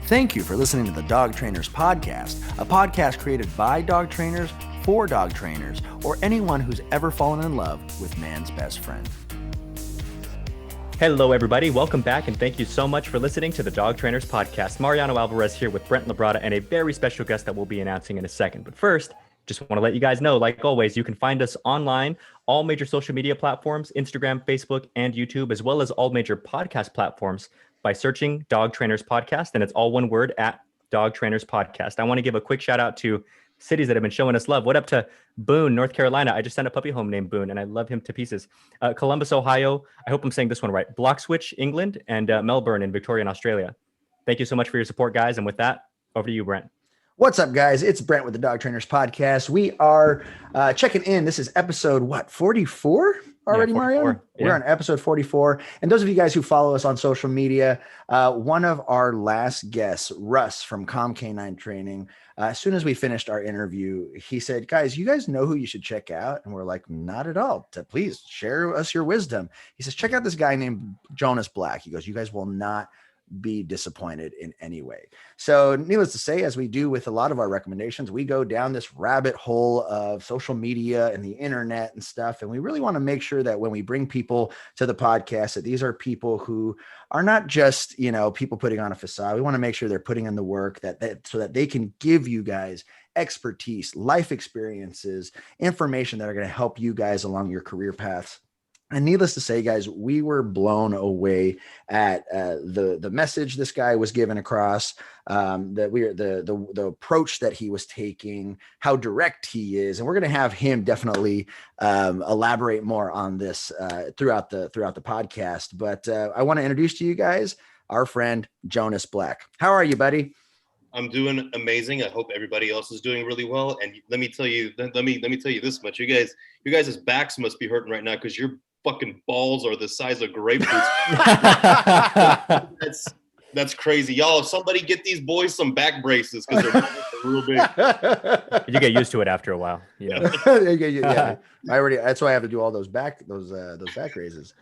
Thank you for listening to the Dog Trainers Podcast, a podcast created by dog trainers for dog trainers, or anyone who's ever fallen in love with man's best friend. Hello, everybody. Welcome back, and thank you so much for listening to the Dog Trainers Podcast. Mariano Alvarez here with Brent Labrada and a very special guest that we'll be announcing in a second. But first, just want to let you guys know, like always, you can find us online, all major social media platforms, Instagram, Facebook, and YouTube, as well as all major podcast platforms by searching Dog Trainers Podcast, and it's all one word, at Dog Trainers Podcast. I want to give a quick shout out to cities that have been showing us love. What up to Boone, North Carolina? I just sent a puppy home named Boone, and I love him to pieces. Columbus, Ohio. I hope I'm saying this one right. Bloxwich, England, and Melbourne in Victoria, Australia. Thank you so much for your support, guys. And with that, over to you, Brent. What's up, guys? It's Brent with the Dog Trainers Podcast. We are checking in. This is episode, 44 already, Yeah, 44. Mario? Yeah. We're on episode 44. And those of you guys who follow us on social media, one of our last guests, Russ from Canine Training, as soon as we finished our interview, he said, guys, you guys know who you should check out? And we're like, not at all. Please share us your wisdom. He says, check out this guy named Jonas Black. He goes, you guys will not be disappointed in any way. So needless to say, as we do with a lot of our recommendations, we go down this rabbit hole of social media and the internet and stuff. And we really want to make sure that when we bring people to the podcast, that these are people who are not just, people putting on a facade. We want to make sure they're putting in the work so that they can give you guys expertise, life experiences, information that are going to help you guys along your career paths. And needless to say, guys, we were blown away at the message this guy was giving across, the approach that he was taking, how direct he is, and we're going to have him definitely elaborate more on this throughout the podcast. But I want to introduce to you guys our friend Jonas Black. How are you, buddy? I'm doing amazing. I hope everybody else is doing really well. And let me tell you this much: you guys' backs must be hurting right now because your fucking balls are the size of grapefruits. That's crazy, y'all. If somebody get these boys some back braces because they're real big. You get used to it after a while, Yeah, that's why I have to do all those back raises.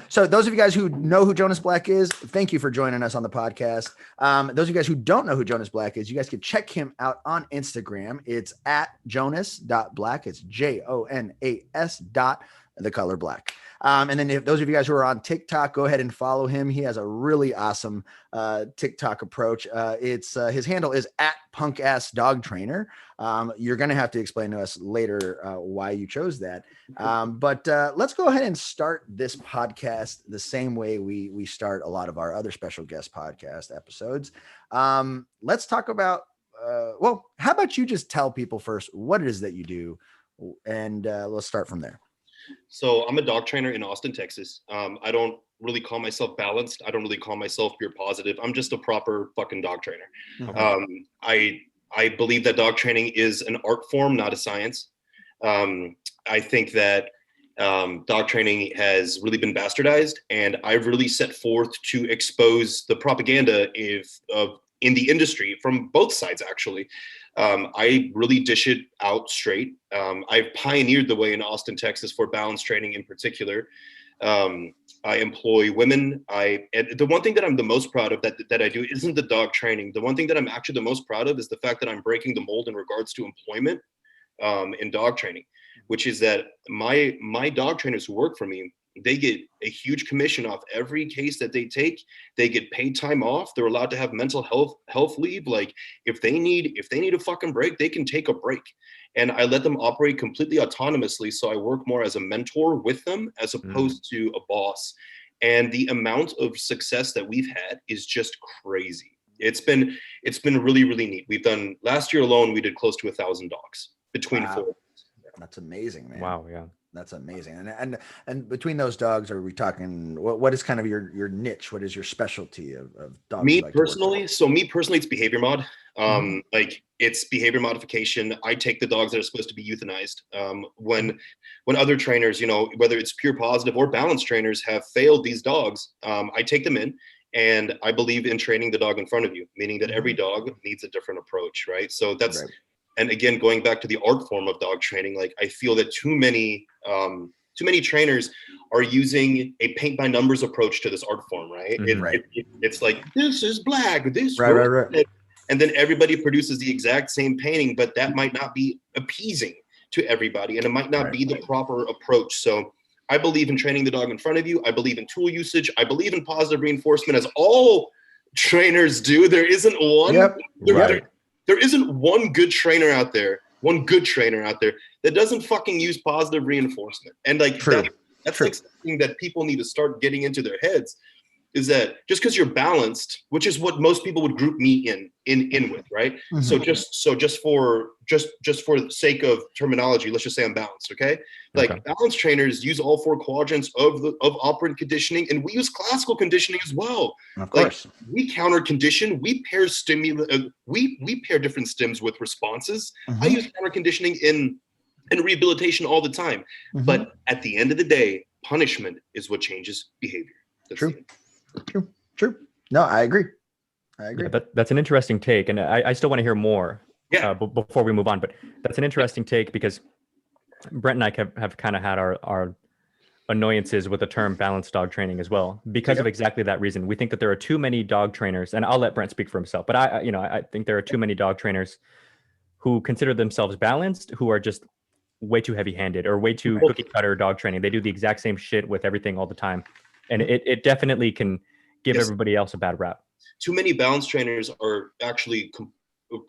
So those of you guys who know who Jonas Black is, thank you for joining us on the podcast. Those of you guys who don't know who Jonas Black is, you guys can check him out on Instagram. It's at jonas.black. It's JONAS. The color black. And then if those of you guys who are on TikTok, go ahead and follow him. He has a really awesome TikTok approach. His handle is at punkassdogtrainer. You're going to have to explain to us later why you chose that. But let's go ahead and start this podcast the same way we start a lot of our other special guest podcast episodes. Let's talk about, how about you just tell people first what it is that you do, and let's start from there. So I'm a dog trainer in Austin, Texas. I don't really call myself balanced. I don't really call myself pure positive. I'm just a proper fucking dog trainer. Okay. I believe that dog training is an art form, not a science. I think that dog training has really been bastardized, and I've really set forth to expose the propaganda in the industry from both sides, actually. I really dish it out straight. I've pioneered the way in Austin, Texas for balance training in particular. I employ women. And the one thing that I'm the most proud of that I do isn't the dog training. The one thing that I'm actually the most proud of is the fact that I'm breaking the mold in regards to employment in dog training, which is that my dog trainers who work for me, they get a huge commission off every case that they take. They get paid time off. They're allowed to have mental health leave. Like if they need a fucking break, they can take a break. And I let them operate completely autonomously. So I work more as a mentor with them as opposed to a boss. And the amount of success that we've had is just crazy. It's been really, really neat. We've done last year alone, we did close to 1,000 dogs between four. That's amazing, man. Wow. Yeah. That's amazing. And between those dogs, are we talking, what is kind of your niche? What is your specialty of dogs? Me personally, it's behavior mod. Like it's behavior modification. I take the dogs that are supposed to be euthanized. When other trainers, whether it's pure positive or balanced trainers have failed these dogs, I take them in. And I believe in training the dog in front of you, meaning that every dog needs a different approach, right? So that's, and again, going back to the art form of dog training, like I feel that too many many trainers are using a paint by numbers approach to this art form, right? It's like, this is black, this right. And then everybody produces the exact same painting, but that might not be appeasing to everybody, and it might not be the proper approach. So I believe in training the dog in front of you. I believe in tool usage. I believe in positive reinforcement, as all trainers do. There isn't one. There isn't one good trainer out there. One good trainer out there that doesn't fucking use positive reinforcement. And like that's like something that people need to start getting into their heads, is that just because you're balanced, which is what most people would group me in with, right? So just for the sake of terminology, let's just say I'm balanced, okay? Like balanced trainers use all four quadrants of operant conditioning, and we use classical conditioning as well. Of course, we counter condition, we pair we pair different stims with responses. I use counter conditioning in rehabilitation all the time, but at the end of the day, punishment is what changes behavior. That's True. No, I agree. Yeah, that's an interesting take, and I still want to hear more before we move on. But that's an interesting take, because Brent and I have kind of had our annoyances with the term balanced dog training as well, because of exactly that reason. We think that there are too many dog trainers, and I'll let Brent speak for himself, but I think there are too many dog trainers who consider themselves balanced, who are just way too heavy-handed or way too cookie cutter dog training. They do the exact same shit with everything all the time. And it definitely can give everybody else a bad rap. Too many balance trainers are actually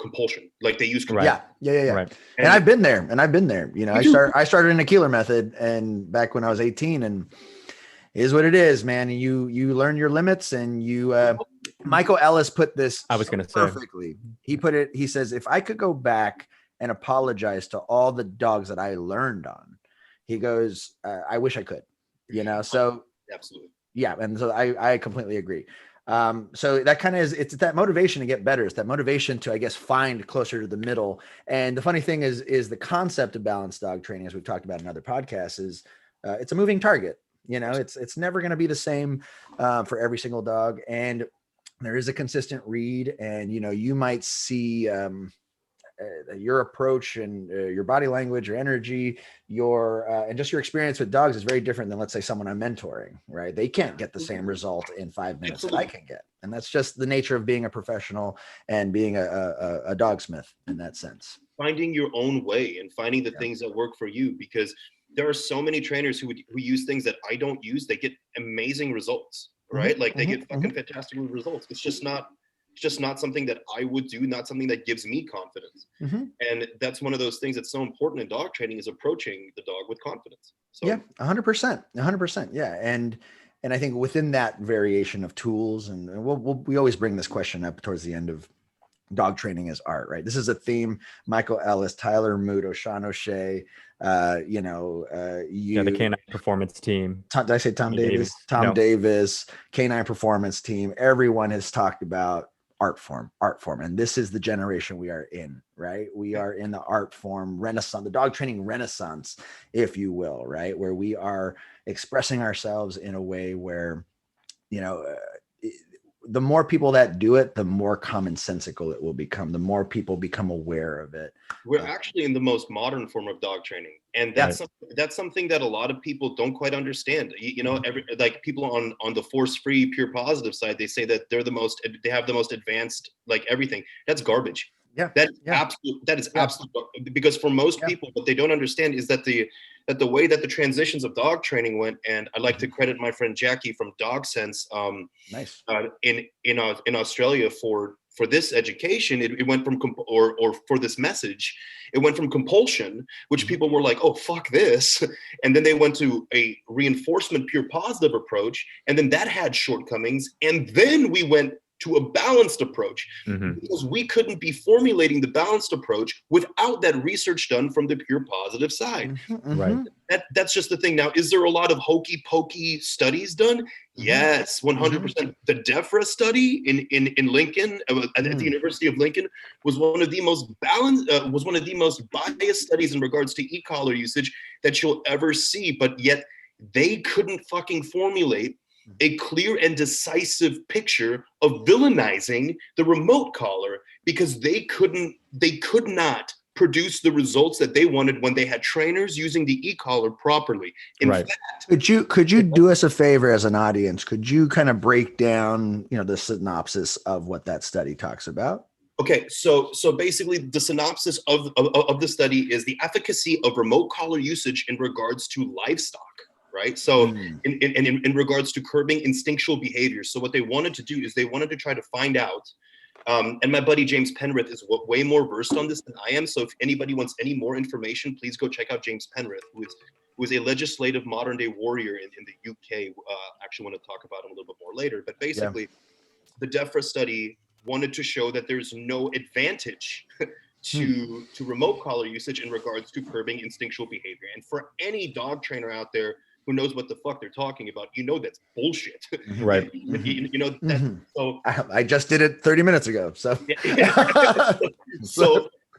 compulsion. Like they use compulsion. Yeah. Right. And I've been there. You know, I started in a Keeler method, and back when I was 18, and it is what it is, man. You learn your limits, and you Michael Ellis put this perfectly. He says, if I could go back and apologize to all the dogs that I learned on, he goes, I wish I could, you know, so absolutely. Yeah. And so I completely agree. So that kind of it's that motivation to get better. It's that motivation to, I guess, find closer to the middle. And the funny thing is the concept of balanced dog training, as we've talked about in other podcasts, is it's a moving target. You know, it's never going to be the same for every single dog. And there is a consistent read, and, you know, you might see your approach and your body language, your energy, and just your experience with dogs is very different than, let's say, someone I'm mentoring, right? They can't get the same result in 5 minutes that I can get. And that's just the nature of being a professional and being a dogsmith in that sense. Finding your own way and finding the things that work for you, because there are so many trainers who use things that I don't use. They get amazing results, right? Like they get fucking fantastic results. It's just not something that I would do, not something that gives me confidence. And that's one of those things that's so important in dog training, is approaching the dog with confidence. So 100%. Yeah. And I think within that variation of tools, and we always bring this question up towards the end of dog training as art, right? This is a theme. Michael Ellis, Tyler Moot, Sean O'Shea, the Canine Performance Team. Did I say Tom Davis? Davis, Canine Performance Team. Everyone has talked about art form. And this is the generation we are in, right? We are in the art form renaissance, the dog training renaissance, if you will, right? Where we are expressing ourselves in a way where, you know, the more people that do it, the more commonsensical it will become, the more people become aware of it. We're actually in the most modern form of dog training. And that's something that a lot of people don't quite understand. You know, like people on the force-free, pure positive side, they say that they have the most advanced, like everything. That's garbage. That is absolute, because for most people, what they don't understand is that the way that the transitions of dog training went, and I'd like to credit my friend Jackie from Dog Sense, in Australia for this education. It went from or for this message, it went from compulsion, which people were like, oh fuck this, and then they went to a reinforcement pure positive approach, and then that had shortcomings, and then we went to a balanced approach, because we couldn't be formulating the balanced approach without that research done from the pure positive side. Right. That's just the thing. Now, is there a lot of hokey pokey studies done? Yes, 100%. The DEFRA study in Lincoln, at the University of Lincoln, was one of the most biased studies in regards to e-collar usage that you'll ever see. But yet they couldn't fucking formulate a clear and decisive picture of villainizing the remote collar, because they could not produce the results that they wanted when they had trainers using the e-collar properly. In Right. fact, Could you do us a favor as an audience? Could you kind of break down, the synopsis of what that study talks about? okay, so basically the synopsis of the study is the efficacy of remote collar usage in regards to livestock, right? So in regards to curbing instinctual behaviors. So what they wanted to do is they wanted to try to find out, and my buddy James Penrith is way more versed on this than I am. So if anybody wants any more information, please go check out James Penrith, who is a legislative modern day warrior in the UK. Actually want to talk about him a little bit more later, but basically the DEFRA study wanted to show that there's no advantage to remote collar usage in regards to curbing instinctual behavior. And for any dog trainer out there who knows what the fuck they're talking about, that's bullshit. Right. So I just did it 30 minutes ago. So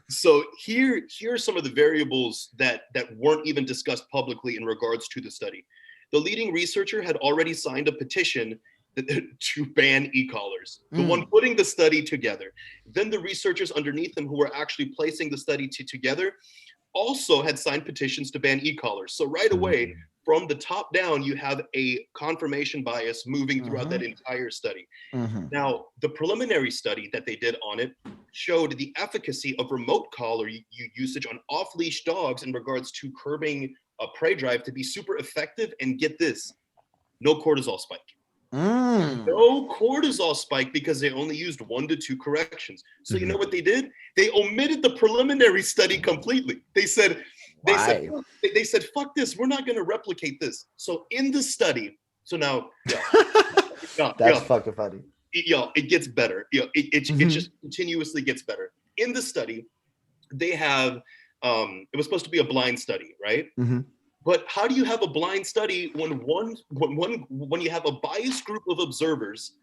so here are some of the variables that weren't even discussed publicly in regards to the study. The leading researcher had already signed a petition to ban e-collars, the one putting the study together. Then the researchers underneath them who were actually placing the study together also had signed petitions to ban e-collars. So right away, from the top down, you have a confirmation bias moving throughout that entire study. Now, the preliminary study that they did on it showed the efficacy of remote collar usage on off-leash dogs in regards to curbing a prey drive to be super effective. And get this, no cortisol spike. No cortisol spike because they only used 1 to 2 corrections. So you know what they did? They omitted the preliminary study completely. They said, fuck this. We're not going to replicate this. So in the study, so now, that's fucking funny. It gets better. It just continuously gets better. In the study, they have, it was supposed to be a blind study, right? But how do you have a blind study when you have a biased group of observers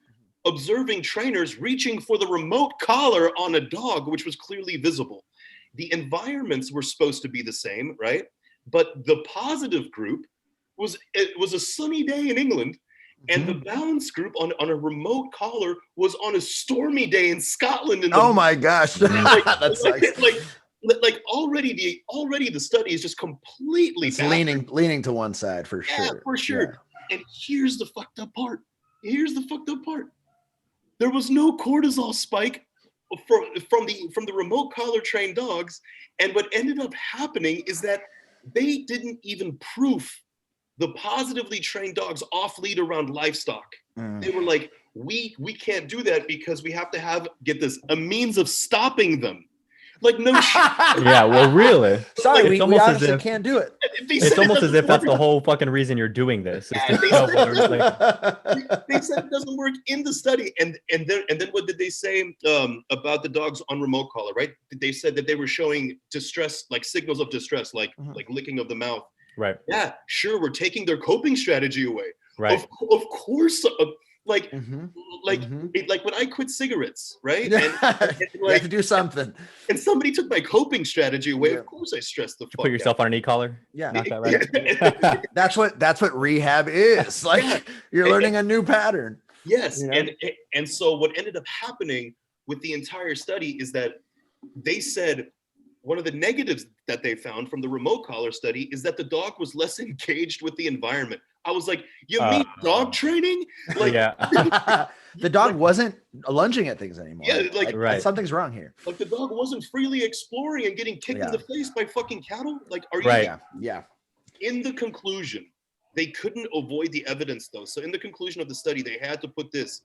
observing trainers reaching for the remote collar on a dog, which was clearly visible? The environments were supposed to be the same, right? But the positive group it was a sunny day in England, and the balance group on a remote collar was on a stormy day in Scotland. Oh my gosh, that sucks. Like already the study is just completely leaning to one side for sure. Yeah, for sure. Yeah. And here's the fucked up part. There was no cortisol spike from the remote collar trained dogs, and what ended up happening is that they didn't even proof the positively trained dogs off lead around livestock. They were like, we can't do that because we have to have, get this, a means of stopping them. Like, no shit. Yeah, well, really? Sorry, we honestly can't do it. It's almost as if that's the whole fucking reason you're doing this. They said it doesn't work in the study. And then what did they say about the dogs on remote collar, right? They said that they were showing distress, like signals of distress, like licking of the mouth. Right. Yeah, sure, we're taking their coping strategy away. Right. Of course, like when I quit cigarettes, right? And you have to do something. And somebody took my coping strategy away. Of course, I stressed the fuck. Put yourself on an e-collar. Yeah, not that right. That's what rehab is. Like you're learning a new pattern. Yes, and so what ended up happening with the entire study is that they said one of the negatives that they found from the remote collar study is that the dog was less engaged with the environment. I was like, you mean dog training? Like, the dog wasn't lunging at things anymore. Yeah, like something's wrong here. Like the dog wasn't freely exploring and getting kicked in the face by fucking cattle. Like, are you? Right. Yeah. In the conclusion, they couldn't avoid the evidence though. So in the conclusion of the study, they had to put this: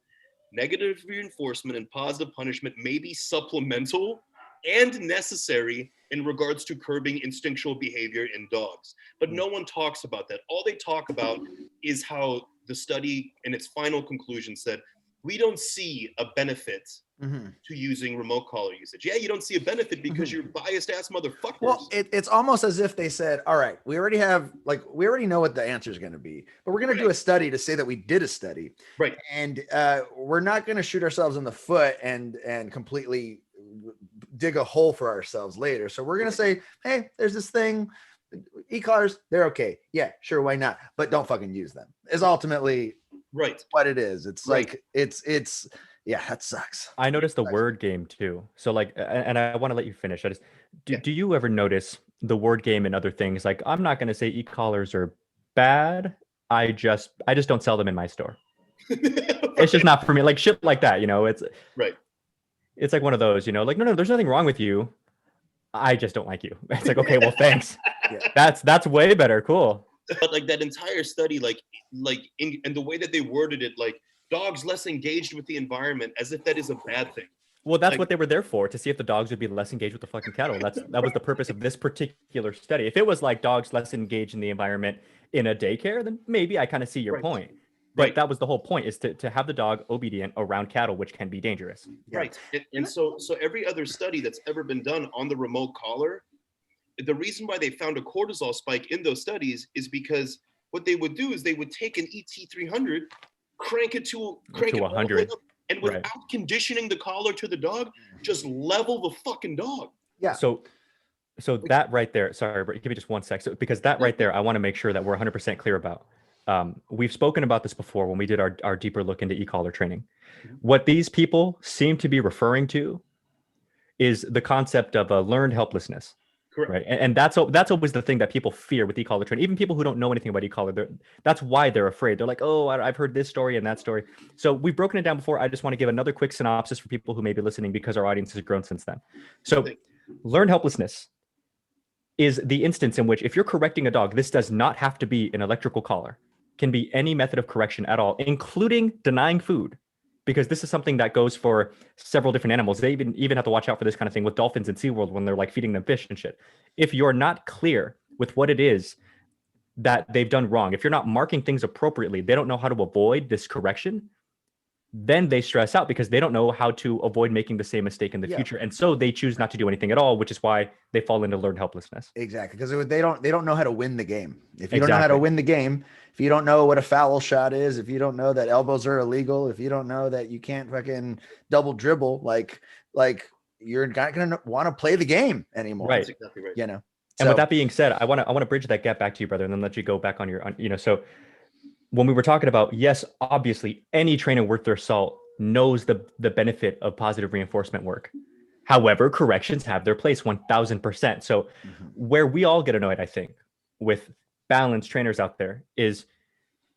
negative reinforcement and positive punishment may be supplemental and necessary in regards to curbing instinctual behavior in dogs. But no one talks about that. All they talk about is how the study in its final conclusion said, we don't see a benefit to using remote collar usage. Yeah, you don't see a benefit because you're biased ass motherfuckers. Well, it's almost as if they said, all right, we already know what the answer is going to be, but we're going to do a study to say that we did a study. Right. And we're not going to shoot ourselves in the foot and completely dig a hole for ourselves later. So we're going to say, hey, there's this thing, e-collars, they're okay. Yeah, sure. Why not? But don't fucking use them is ultimately right what it is. It's like, it's Yeah, that sucks. I noticed the Sucks. word game too. So like, and I want to let you finish. I just, Yeah. do you ever notice the word game and other things? Like, I'm not going to say e-collars are bad. I just don't sell them in my store. It's just not for me. Like shit like that, Right. it's like one of those, like, no, there's nothing wrong with you. I just don't like you. It's like, okay, well, thanks. Yeah. That's way better. Cool. But like that entire study, and the way that they worded it, like dogs less engaged with the environment, as if that is a bad thing. Well, that's Like, what they were there for, to see if the dogs would be less engaged with the fucking cattle. That was the purpose of this particular study. If it was like dogs less engaged in the environment in a daycare, then maybe I kind of see your right. point. But Right. that was the whole point, is to have the dog obedient around cattle, which can be dangerous. Yeah. Right. And so every other study that's ever been done on the remote collar, the reason why they found a cortisol spike in those studies is because what they would do is they would take an ET300, crank it To all the way 100. up, and Right. without conditioning the collar to the dog, just level the fucking dog. Yeah. So that right there, sorry, but give me just one sec. So, because that right there, I want to make sure that we're 100% clear about. We've spoken about this before when we did our deeper look into e-collar training. Mhm. What these people seem to be referring to is the concept of a learned helplessness. Correct. Right. And that's always the thing that people fear with e-collar training. Even people who don't know anything about e-collar, that's why they're afraid. They're like, oh, I've heard this story and that story. So we've broken it down before. I just want to give another quick synopsis for people who may be listening, because our audience has grown since then. So learned helplessness is the instance in which, if you're correcting a dog, this does not have to be an electrical collar, can be any method of correction at all, including denying food, because this is something that goes for several different animals. They even have to watch out for this kind of thing with dolphins in SeaWorld when they're like feeding them fish and shit. If you're not clear with what it is that they've done wrong, if you're not marking things appropriately, they don't know how to avoid this correction, then they stress out because they don't know how to avoid making the same mistake in the future. And so they choose not to do anything at all, which is why they fall into learned helplessness. Exactly, because they don't know how to win the game. If you don't know how to win the game, if you don't know what a foul shot is, if you don't know that elbows are illegal, if you don't know that you can't fucking double dribble, like you're not going to want to play the game anymore. Right. That's exactly right. And with that being said, I want to bridge that gap back to you, brother, and then let you go back on your, so when we were talking about, yes, obviously any trainer worth their salt knows the benefit of positive reinforcement work. However, corrections have their place 1000%. So where we all get annoyed, I think, with balanced trainers out there is,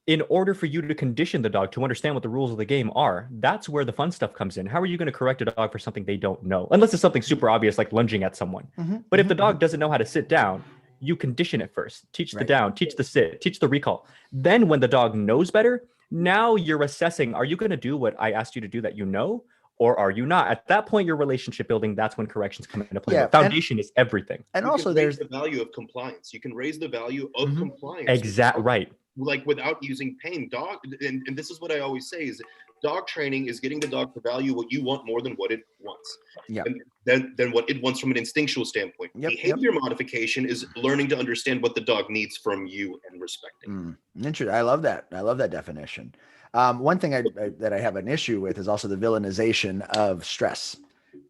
in order for you to condition the dog to understand what the rules of the game are, that's where the fun stuff comes in. How are you going to correct a dog for something they don't know? Unless it's something super obvious, like lunging at someone. But if the dog doesn't know how to sit down, you condition it first. Teach the down, teach the sit, teach the recall. Then when the dog knows better, now you're assessing, are you going to do what I asked you to do that you know, or are you not? At that point, your relationship building, that's when corrections come into play. Yeah, The foundation is everything. And You also can there's raise the value of compliance. You can raise the value of compliance. Exactly right. Like without using pain. And this is what I always say is, dog training is getting the dog to value what you want more than what it wants. Yeah. And then what it wants from an instinctual standpoint. Behavior modification is learning to understand what the dog needs from you and respecting. Interesting. I love that. I love that definition. One thing that I have an issue with is also the villainization of stress.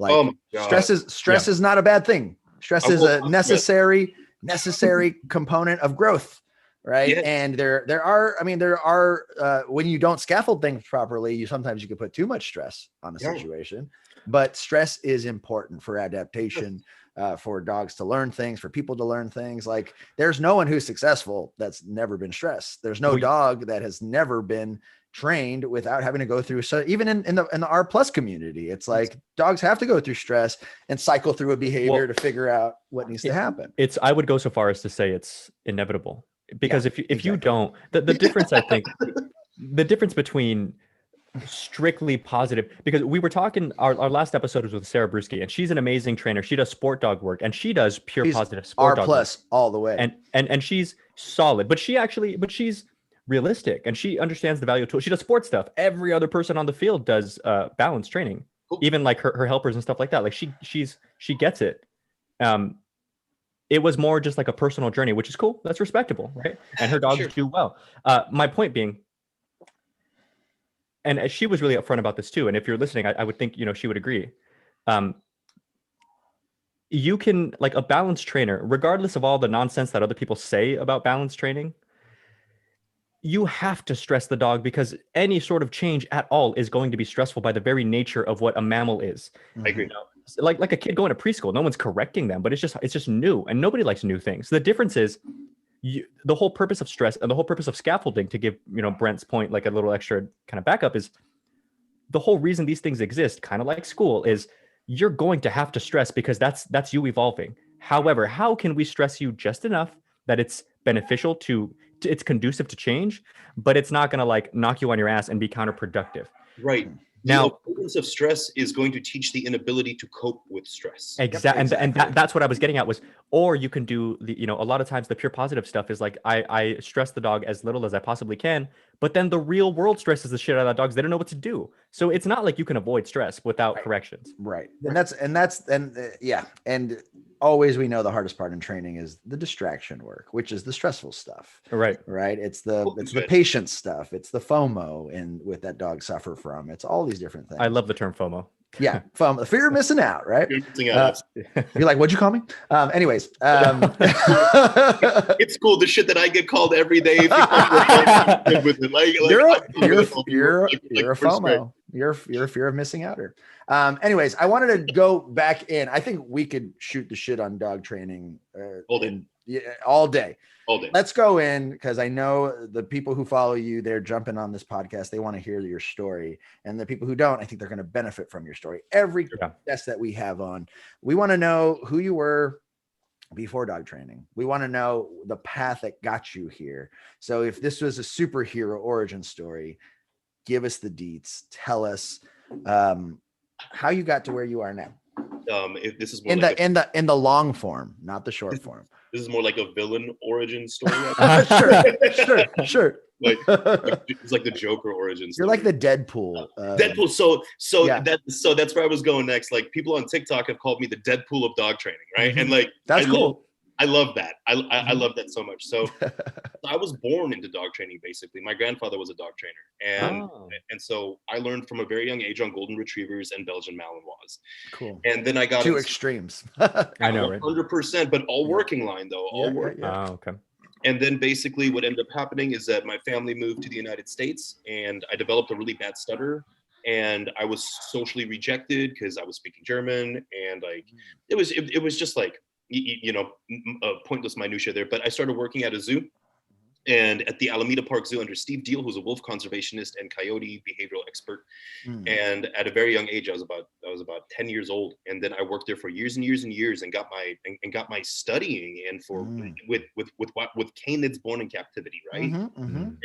Like stress is not a bad thing. Stress is a necessary component of growth. Right. Yes. And there are when you don't scaffold things properly, you can put too much stress on a situation, but stress is important for adaptation, for dogs to learn things, for people to learn things. Like there's no one who's successful that's never been stressed. There's no dog that has never been trained without having to go through. So even in the R plus community, it's like dogs have to go through stress and cycle through a behavior to figure out what needs to happen. I would go so far as to say it's inevitable. Because if you don't, the difference, I think, the difference between strictly positive, because we were talking, our last episode was with Sarah Bruschi, and she's an amazing trainer. She does sport dog work, and she does pure positive sport dog work all the way. And she's solid, but she's realistic, and she understands the value of tools. She does sports stuff. Every other person on the field does balance training, even like her helpers and stuff like that. Like she gets it. It was more just like a personal journey, which is cool. That's respectable, right? And her dogs do well. My point being, and she was really upfront about this too. And if you're listening, I would think, she would agree. You can, like, a balanced trainer, regardless of all the nonsense that other people say about balance training, you have to stress the dog because any sort of change at all is going to be stressful by the very nature of what a mammal is. I agree. You know, like a kid going to preschool, no one's correcting them, but it's just new, and nobody likes new things. The difference is the whole purpose of stress and the whole purpose of scaffolding, to give Brent's point like a little extra kind of backup, is the whole reason these things exist, kind of like school, is you're going to have to stress because that's you evolving. However, how can we stress you just enough that it's beneficial to it's conducive to change, but it's not going to like knock you on your ass and be counterproductive. Right. Now, The avoidance of stress is going to teach the inability to cope with stress. Exactly. And that's what I was getting at was, or you can do a lot of times the pure positive stuff is like, I stress the dog as little as I possibly can, but then the real world stresses the shit out of the dogs. They don't know what to do. So it's not like you can avoid stress without corrections. Right. And always, we know the hardest part in training is the distraction work, which is the stressful stuff. Right. It's the patience stuff. It's the FOMO and with that dogs suffer from. It's all these different things. I love the term FOMO. Yeah, FOMO, the fear of missing out, right? You're missing out. You're like, what'd you call me? Anyways, it's cool. The shit that I get called every day. If you're a FOMO. You're a fear of missing outer. Anyways, I wanted to go back in. I think we could shoot the shit on dog training all day. Let's go in, because I know the people who follow you, they're jumping on this podcast. They want to hear your story. And the people who don't, I think they're going to benefit from your story. Every guest that we have on, we want to know who you were before dog training. We want to know the path that got you here. So if this was a superhero origin story, give us the deets. Tell us how you got to where you are now. If this is more in the long form, not the short form. This is more like a villain origin story. Sure. Like it's like the Joker origin story. You're like the Deadpool. Deadpool. So that's where I was going next. Like, people on TikTok have called me the Deadpool of dog training, right? Mm-hmm. And like, that's cool. I love that. I love that so much. So I was born into dog training, basically. My grandfather was a dog trainer. And so I learned from a very young age on golden retrievers and Belgian Malinois. Cool. And then I got two extremes. I know, right? 100%, but all working line though. All working. Oh, okay. And then basically what ended up happening is that my family moved to the United States, and I developed a really bad stutter. And I was socially rejected because I was speaking German, and like it was just like, pointless minutia there. But I started working at a zoo, and at the Alameda Park Zoo under Steve Deal, who's a wolf conservationist and coyote behavioral expert. And at a very young age, I was about 10 years old, and then I worked there for years and years and years, and got my studying in for with canids born in captivity, right?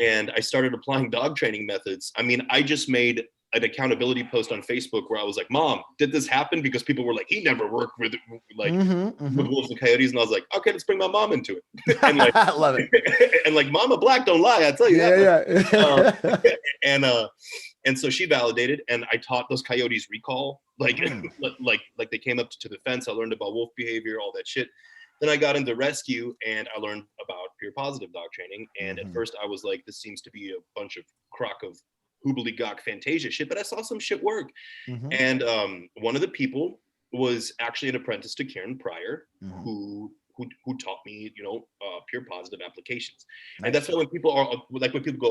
And I started applying dog training methods. I mean, I just made an accountability post on Facebook where I was like, "Mom, did this happen?" Because people were like, "He never worked with wolves and coyotes,and I was like, "Okay, let's bring my mom into it." And like, I love it. And like, Mama Black don't lie, I tell you that. And so she validated, and I taught those coyotes recall, like they came up to the fence. I learned about wolf behavior, all that shit. Then I got into rescue, and I learned about pure positive dog training. And at first I was like, this seems to be a bunch of crock of hoobly-gawk Fantasia shit, but I saw some shit work. And one of the people was actually an apprentice to Karen Pryor, who taught me, pure positive applications. And that's why when people go,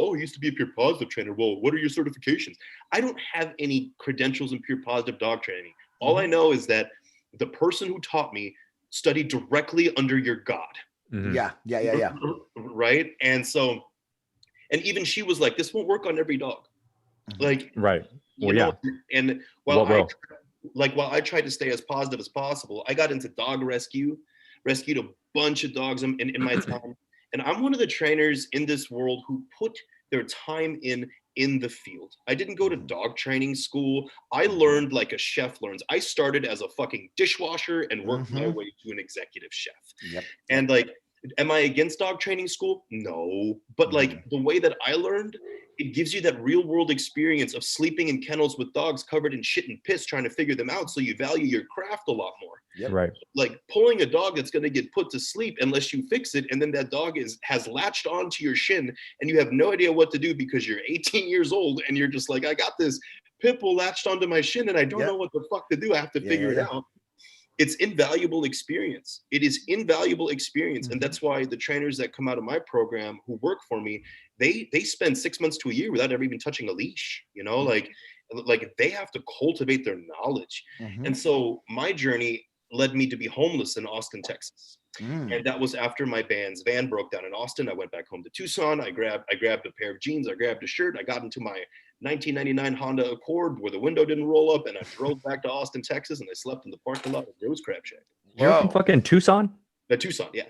"Oh, I used to be a pure positive trainer." Well, what are your certifications? I don't have any credentials in pure positive dog training. All I know is that the person who taught me studied directly under your God. Yeah. Right. And so, and even she was like, "This won't work on every dog." Like, right. Well, and while I tried to stay as positive as possible, I got into dog rescued a bunch of dogs in my time. And I'm one of the trainers in this world who put their time in the field. I didn't go to dog training school. I learned like a chef learns. I started as a fucking dishwasher and worked my way to an executive chef. Yep. And like, am I against dog training school? No. But like the way that I learned, it gives you that real world experience of sleeping in kennels with dogs covered in shit and piss, trying to figure them out. So you value your craft a lot more. Yep. Right. Like pulling a dog that's going to get put to sleep unless you fix it. And then that dog has latched onto your shin, and you have no idea what to do because you're 18 years old. And you're just like, I got this pit bull latched onto my shin, and I don't know what the fuck to do. I have to figure it out. It's invaluable experience. It is invaluable experience. And that's why the trainers that come out of my program who work for me, they spend 6 months to a year without ever even touching a leash, you know, like they have to cultivate their knowledge. And so my journey led me to be homeless in Austin, Texas. And that was after my band's van broke down in Austin. I went back home to Tucson. I grabbed a pair of jeans. I grabbed a shirt. I got into my 1999 Honda Accord where the window didn't roll up, and I drove back to Austin, Texas, and I slept in the parking lot of Joe's Crab Shack. You're from fucking Tucson? Tucson, yeah.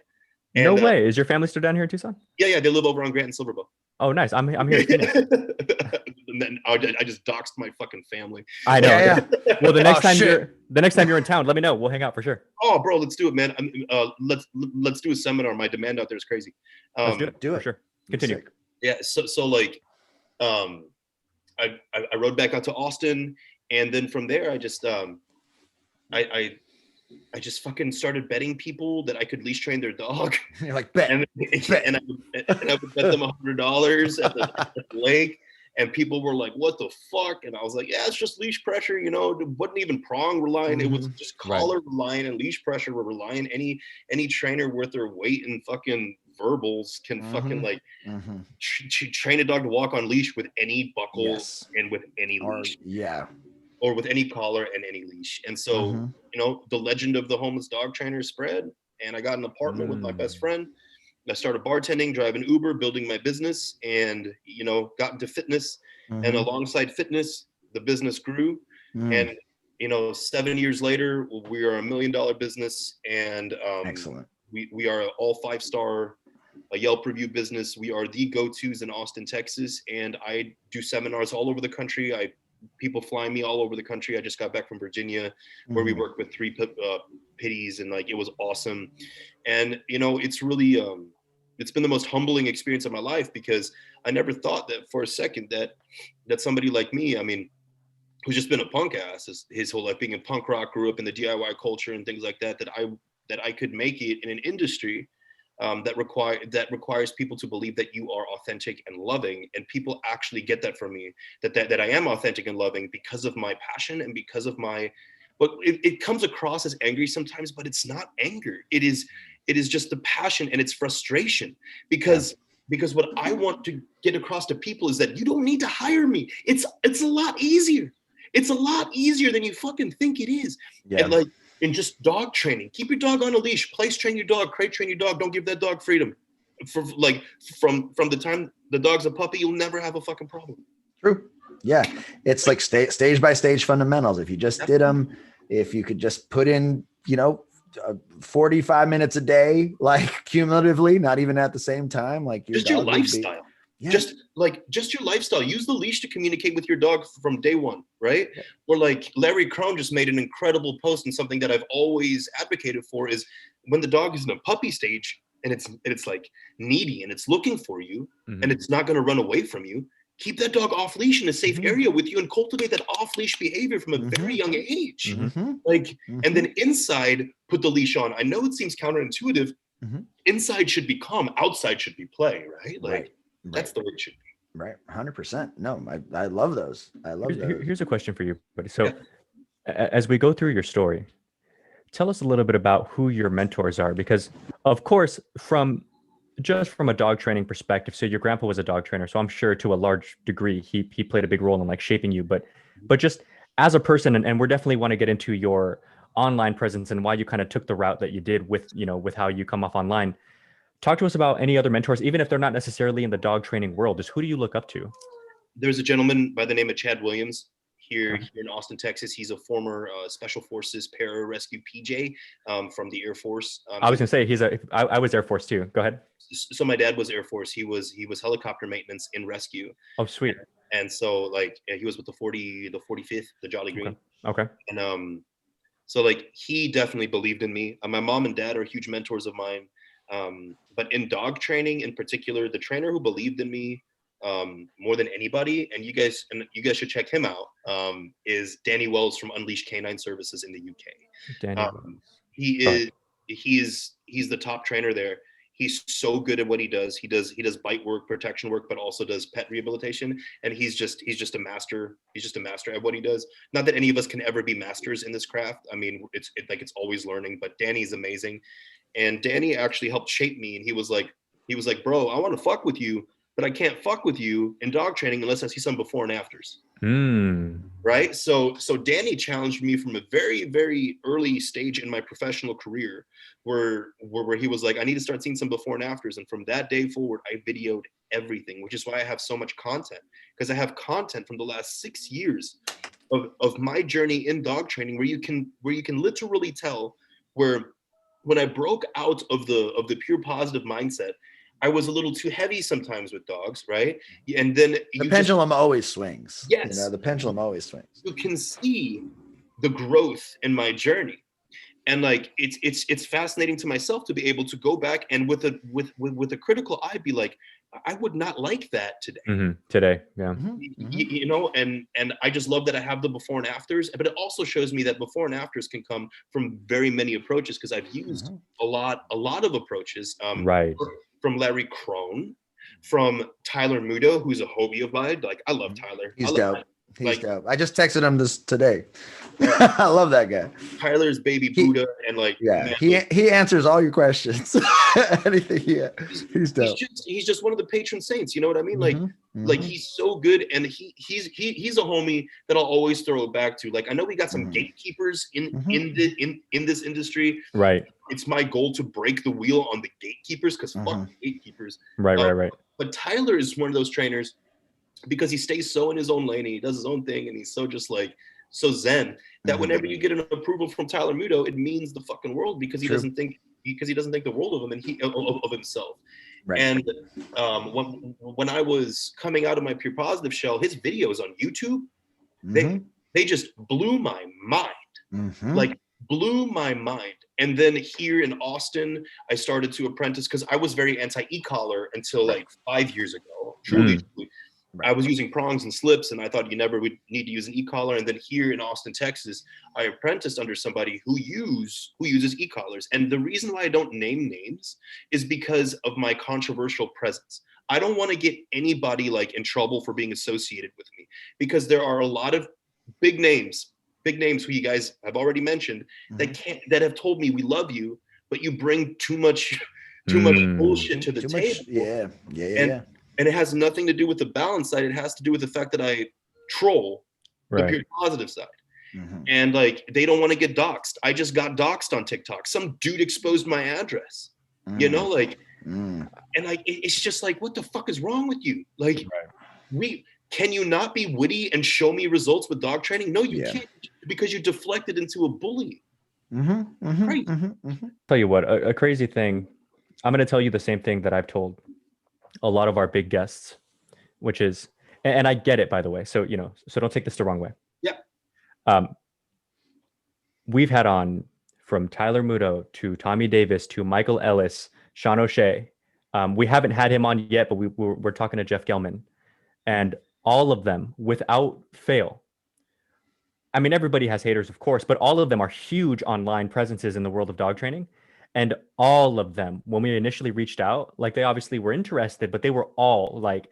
No way. Is your family still down here in Tucson? Yeah, they live over on Grant and Silverbow. Oh, nice. I'm here in Phoenix. And then I just doxed my fucking family. I know. Yeah. Well, the next time you're in town, let me know. We'll hang out for sure. Oh, bro, let's do it, man. Let's do a seminar. My demand out there is crazy. Let's do it. Do it for sure. Continue. Yeah. So like, I rode back out to Austin, and then from there, I just fucking started betting people that I could leash train their dog. You're like, bet. And I would bet them $100 at the lake. And people were like, what the fuck? And I was like, yeah, it's just leash pressure. You know, it wasn't even prong relying. It was just collar relying and leash pressure were relying. Any trainer worth their weight in fucking verbals can fucking like train a dog to walk on leash with any buckle and with any leash. Or with any collar and any leash. And so, you know, the legend of the homeless dog trainer spread. And I got an apartment with my best friend. I started bartending, driving Uber, building my business, and, you know, got into fitness. And alongside fitness, the business grew. And, you know, 7 years later, we are $1 million business. And excellent. We are all 5-star Yelp review business. We are the go-tos in Austin, Texas. And I do seminars all over the country. People fly me all over the country. I just got back from Virginia where we worked with 3 pitties, and like, it was awesome. And, you know, it's really, it's been the most humbling experience of my life, because I never thought that for a second that somebody like me, I mean, who's just been a punk ass his whole life, being in punk rock, grew up in the DIY culture and things like that, that I could make it in an industry that requires people to believe that you are authentic and loving, and people actually get that from me, that I am authentic and loving because of my passion and because of my. But it comes across as angry sometimes, but it's not anger. It is just the passion, and it's frustration, because what I want to get across to people is that you don't need to hire me. It's a lot easier. It's a lot easier than you fucking think it is. Yeah. And like, in just dog training, keep your dog on a leash, place train your dog, crate train your dog. Don't give that dog freedom. From the time the dog's a puppy, you'll never have a fucking problem. True. Yeah. It's like stage by stage fundamentals. If you just did them, if you could just put in, you know, 45 minutes a day, like cumulatively, not even at the same time, like your lifestyle. Just your lifestyle. Use the leash to communicate with your dog from day one, right? Yeah. Or like Larry Crone just made an incredible post, and something that I've always advocated for is when the dog is in a puppy stage and it's like needy and it's looking for you and it's not going to run away from you, keep that dog off leash in a safe area with you and cultivate that off leash behavior from a very young age. And then inside, put the leash on. I know it seems counterintuitive. Inside should be calm, outside should be play, right? Like, that's the way it should be. Right. 100%. No, I love those. I love those. Here's a question for you, buddy. So as we go through your story, tell us a little bit about who your mentors are, because of course, from a dog training perspective, so your grandpa was a dog trainer. So I'm sure to a large degree, he played a big role in like shaping you, but just as a person, and we're definitely want to get into your online presence and why you kind of took the route that you did with how you come off online. Talk to us about any other mentors, even if they're not necessarily in the dog training world. Just who do you look up to? There's a gentleman by the name of Chad Williams here in Austin, Texas. He's a former Special Forces pararescue PJ from the Air Force. I was gonna say I was Air Force too. Go ahead. So my dad was Air Force. He was helicopter maintenance in rescue. Oh, sweet. And so like he was with the 45th, the Jolly Green. Okay. And so like he definitely believed in me. My mom and dad are huge mentors of mine. But in dog training in particular, the trainer who believed in me more than anybody, and you guys should check him out, is Danny Wells from Unleashed Canine Services in the UK. He's the top trainer there. He's so good at what he does. He does bite work, protection work, but also does pet rehabilitation. And he's just a master. He's just a master at what he does. Not that any of us can ever be masters in this craft. I mean, it's always learning, but Danny's amazing. And Danny actually helped shape me. And he was like, bro, I want to fuck with you, but I can't fuck with you in dog training unless I see some before and afters. Mm. Right. So Danny challenged me from a very, very early stage in my professional career where he was like, I need to start seeing some before and afters. And from that day forward, I videoed everything, which is why I have so much content, because I have content from the last 6 years of my journey in dog training where you can literally tell where when I broke out of the pure positive mindset, I was a little too heavy sometimes with dogs, right? And then The pendulum always swings. Yes, the pendulum always swings. You can see the growth in my journey, and like it's fascinating to myself to be able to go back and with a critical eye be like, I would not like that today. Today, yeah. You know, and I just love that I have the before and afters, but it also shows me that before and afters can come from very many approaches, because I've used a lot of approaches, right, from Larry Crone, from Tyler Mudo, who's a hobie of mine. Like, I love Tyler. He's I love dope. Tyler. He's dope. I just texted him this today. I love that guy. Tyler's baby Buddha, and like, yeah, man, he answers all your questions. Anything, he's dope. He's just one of the patron saints. You know what I mean? Like he's so good, and he's a homie that I'll always throw it back to. Like, I know we got some gatekeepers in this industry. Right. It's my goal to break the wheel on the gatekeepers, because fuck gatekeepers. Right. But Tyler is one of those trainers, because he stays so in his own lane and he does his own thing, and he's so just like so zen that whenever you get an approval from Tyler Mudo, it means the fucking world, because he doesn't think the world of him and of himself. Right. And when I was coming out of my pure positive shell, his videos on YouTube, they just blew my mind. Like, blew my mind. And then here in Austin, I started to apprentice, because I was very anti e-collar until like 5 years ago. Truly. I was using prongs and slips, and I thought you never would need to use an e-collar. And then here in Austin, Texas, I apprenticed under somebody who uses e-collars. And the reason why I don't name names is because of my controversial presence. I don't want to get anybody like in trouble for being associated with me, because there are a lot of big names who you guys have already mentioned that have told me we love you, but you bring too much bullshit to the table. Yeah. And it has nothing to do with the balance side. It has to do with the fact that I troll the pure positive side. And like, they don't want to get doxxed. I just got doxxed on TikTok. Some dude exposed my address, you know, like, and like, it's just like, what the fuck is wrong with you? Like, can you not be witty and show me results with dog training? No, you can't, because you deflected into a bully. Tell you what, a crazy thing. I'm going to tell you the same thing that I've told a lot of our big guests, which is, and I get it, by the way, so so don't take this the wrong way. We've had on, from Tyler Mudo to Tommy Davis to Michael Ellis, Sean O'Shea. We haven't had him on yet, but we're talking to Jeff Gelman, and all of them, without fail, I mean, everybody has haters, of course, but all of them are huge online presences in the world of dog training. And all of them, when we initially reached out, like, they obviously were interested, but they were all like,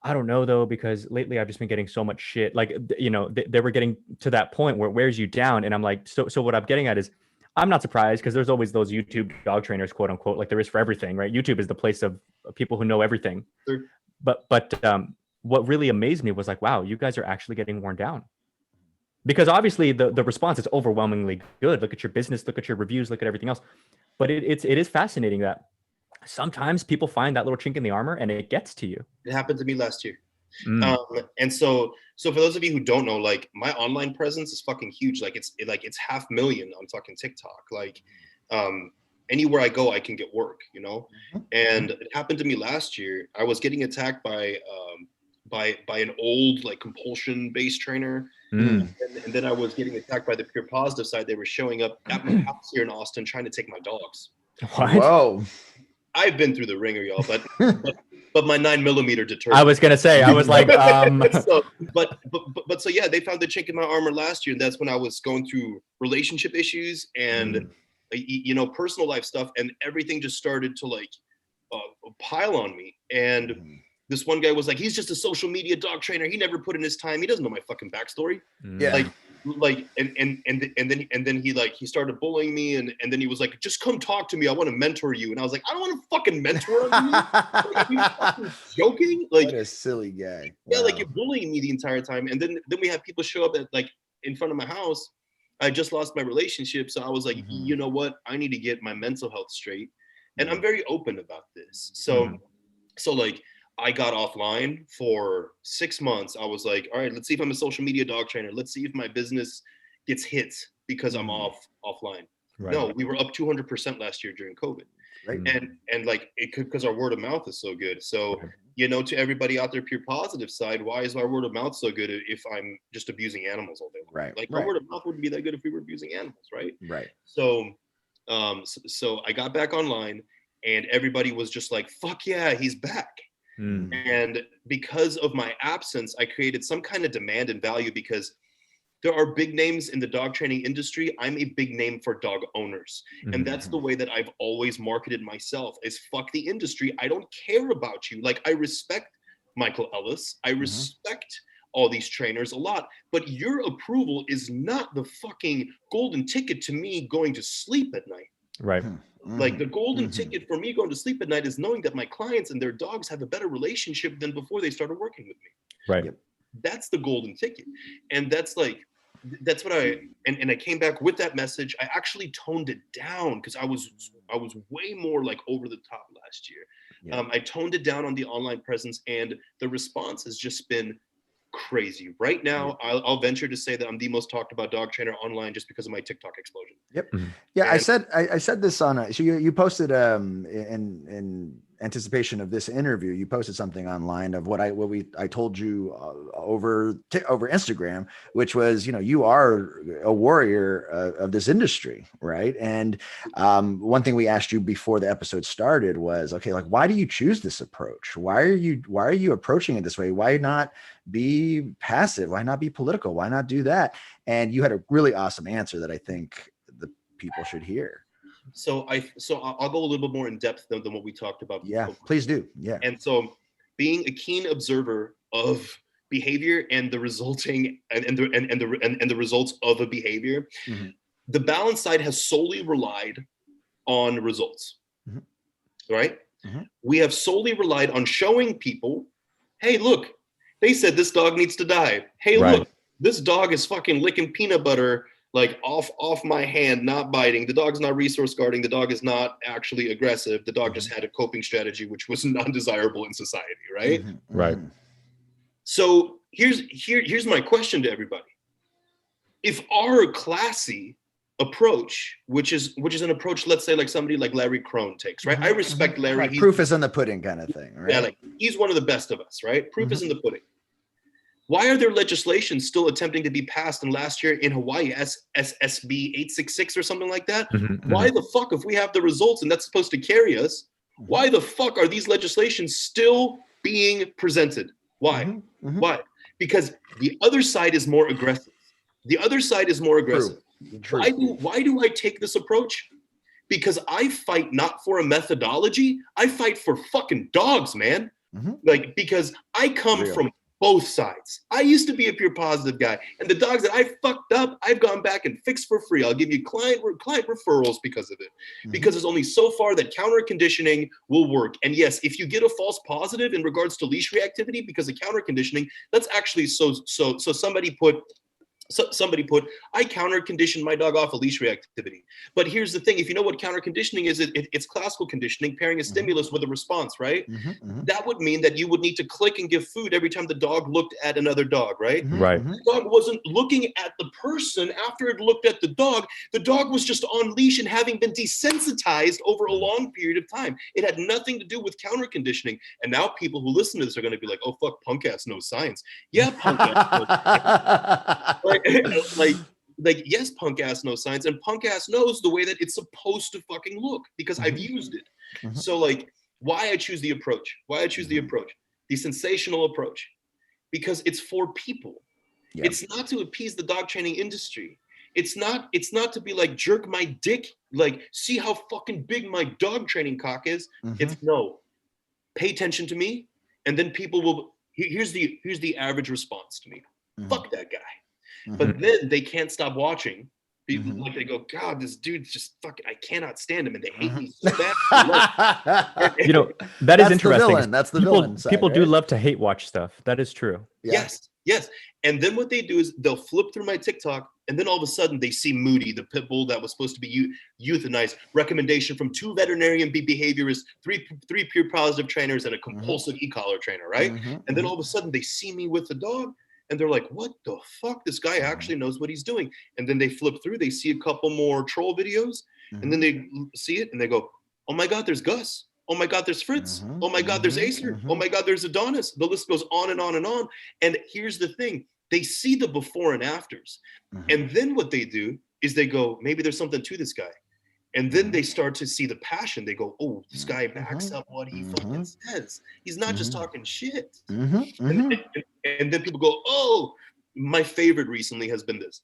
I don't know though, because lately I've just been getting so much shit. Like, they were getting to that point where it wears you down. And I'm like, so what I'm getting at is, I'm not surprised, because there's always those YouTube dog trainers, quote unquote, like there is for everything, right? YouTube is the place of people who know everything. Sure. But what really amazed me was like, wow, you guys are actually getting worn down. Because obviously the response is overwhelmingly good. Look at your business, look at your reviews, look at everything else. But it is fascinating that sometimes people find that little chink in the armor and it gets to you. It happened to me last year. And so for those of you who don't know, like, my online presence is fucking huge. Like, it's 500,000 on fucking TikTok. Like, anywhere I go, I can get work, you know? And it happened to me last year. I was getting attacked by an old, like, compulsion based trainer. And then I was getting attacked by the pure positive side. They were showing up at my house here in Austin trying to take my dogs. What? Whoa. I've been through the ringer, y'all, but my 9mm deterred. I was gonna say, I was like, so yeah, they found the chink in my armor last year, and that's when I was going through relationship issues and personal life stuff, and everything just started to like pile on me. And This one guy was like, he's just a social media dog trainer. He never put in his time. He doesn't know my fucking backstory. Yeah. And then he started bullying me, and then he was like, just come talk to me. I want to mentor you. And I was like, I don't want to fucking mentor you. Like, are you fucking joking? Like, what a silly guy. Yeah, Wow. like, you're bullying me the entire time. And then we have people show up at, like, in front of my house. I just lost my relationship, so I was like, you know what? I need to get my mental health straight. And I'm very open about this. So like, I got offline for 6 months. I was like, all right, let's see if I'm a social media dog trainer. Let's see if my business gets hit because I'm offline. Right. No, we were up 200% last year during COVID. Right. And like, it could, because our word of mouth is so good. So, to everybody out there, pure positive side, why is our word of mouth so good if I'm just abusing animals all day long? Right. Like, our word of mouth wouldn't be that good if we were abusing animals, right? Right. So I got back online, and everybody was just like, fuck yeah, he's back. And because of my absence, I created some kind of demand and value, because there are big names in the dog training industry. I'm a big name for dog owners. And that's the way that I've always marketed myself, is fuck the industry. I don't care about you. Like, I respect Michael Ellis. I respect all these trainers a lot, but your approval is not the fucking golden ticket to me going to sleep at night. Right. Like, the golden ticket for me going to sleep at night is knowing that my clients and their dogs have a better relationship than before they started working with me. Right. Yep. That's the golden ticket. And that's what I came back with that message. I actually toned it down, because I was way more like over the top last year. I toned it down on the online presence, and the response has just been crazy. Right now, I'll venture to say that I'm the most talked about dog trainer online, just because of my TikTok explosion. Yep. Yeah, I said this on so you posted in anticipation of this interview, you posted something online of what I told you over Instagram, which was, you are a warrior of this industry, right? And one thing we asked you before the episode started was, okay, like, why do you choose this approach? Why are you approaching it this way? Why not be passive? Why not be political? Why not do that? And you had a really awesome answer that I think the people should hear. So I'll go a little bit more in depth than what we talked about. Yeah, please do. Yeah. And so, being a keen observer of behavior and the resulting and the results of a behavior, the balance side has solely relied on results. Right? We have solely relied on showing people, hey, look, they said this dog needs to die. Hey, look, this dog is fucking licking peanut butter like off my hand, not biting. The dog's not resource guarding. The dog is not actually aggressive. The dog just had a coping strategy, which was undesirable in society, right? Right. So here's my question to everybody. If our classy approach, which is an approach, let's say, like somebody like Larry Crone takes, right? I respect Larry. Like, proof is in the pudding kind of thing, right? Yeah, like, he's one of the best of us, right? Proof is in the pudding. Why are there legislations still attempting to be passed in last year in Hawaii, SB 866 or something like that? Why the fuck, if we have the results and that's supposed to carry us, why the fuck are these legislations still being presented? Why? Why? Because the other side is more aggressive. The other side is more aggressive. True. Why do I take this approach? Because I fight not for a methodology. I fight for fucking dogs, man. Like, because I come from both sides. I used to be a pure positive guy, and the dogs that I fucked up, I've gone back and fixed for free. I'll give you client referrals because of it, because there's only so far that counter conditioning will work. And yes, if you get a false positive in regards to leash reactivity because of counter conditioning, that's actually so somebody put, I counter conditioned my dog off of leash reactivity. But here's the thing, if you know what counter conditioning is, it's classical conditioning, pairing a stimulus with a response, right? That would mean that you would need to click and give food every time the dog looked at another dog, right? Right. The dog wasn't looking at the person after it looked at the dog. The dog was just on leash and having been desensitized over a long period of time. It had nothing to do with counter conditioning. And now people who listen to this are going to be like, oh, fuck, punk ass knows science. Yeah, punk ass knows science. Like, yes, punk ass knows science, and punk ass knows the way that it's supposed to fucking look, because I've used it. So, like, why I choose the approach? The sensational approach, because it's for people. It's not to appease the dog training industry. It's not to be like, jerk my dick, like, see how fucking big my dog training cock is. It's no, pay attention to me And then people will, here's the average response to me. Fuck that guy. But then they can't stop watching. Like they go, God, this dude's just fucking, I cannot stand him. And they hate me so bad. That is interesting. The villain. That's the villain side, people do right? love to hate watch stuff. That is true. Yeah. Yes. And then what they do is they'll flip through my TikTok, and then all of a sudden they see Moody, the pit bull that was supposed to be euthanized, recommendation from 2 veterinarian behaviorists, three peer positive trainers, and a compulsive e-collar trainer, right? And then all of a sudden they see me with the dog, and they're like, what the fuck? This guy actually knows what he's doing. And then they flip through, they see a couple more troll videos, and then they see it, and they go, oh my God, there's Gus. Oh my God, there's Fritz. Oh my God, there's Acer. Oh my God, there's Adonis. The list goes on and on and on. And here's the thing. They see the before and afters. And then what they do is they go, maybe there's something to this guy. And then they start to see the passion. They go, oh, this guy backs up what he fucking says. He's not just talking shit. And then people go, oh, my favorite recently has been this.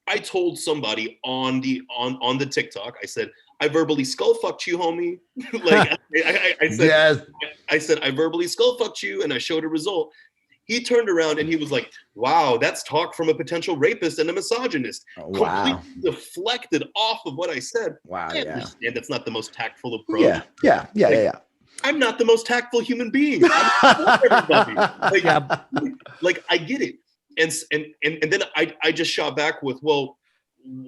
I told somebody on the TikTok, I said, I verbally skull fucked you, homie. Like I said, yes. I said, I verbally skull fucked you, and I showed a result. He turned around and he was like, wow, that's talk from a potential rapist and a misogynist. Oh, wow. Completely deflected off of what I said. Wow. I understand that's not the most tactful approach. Yeah. I'm not the most tactful human being. I'm everybody. Like I get it. And then I just shot back with, well,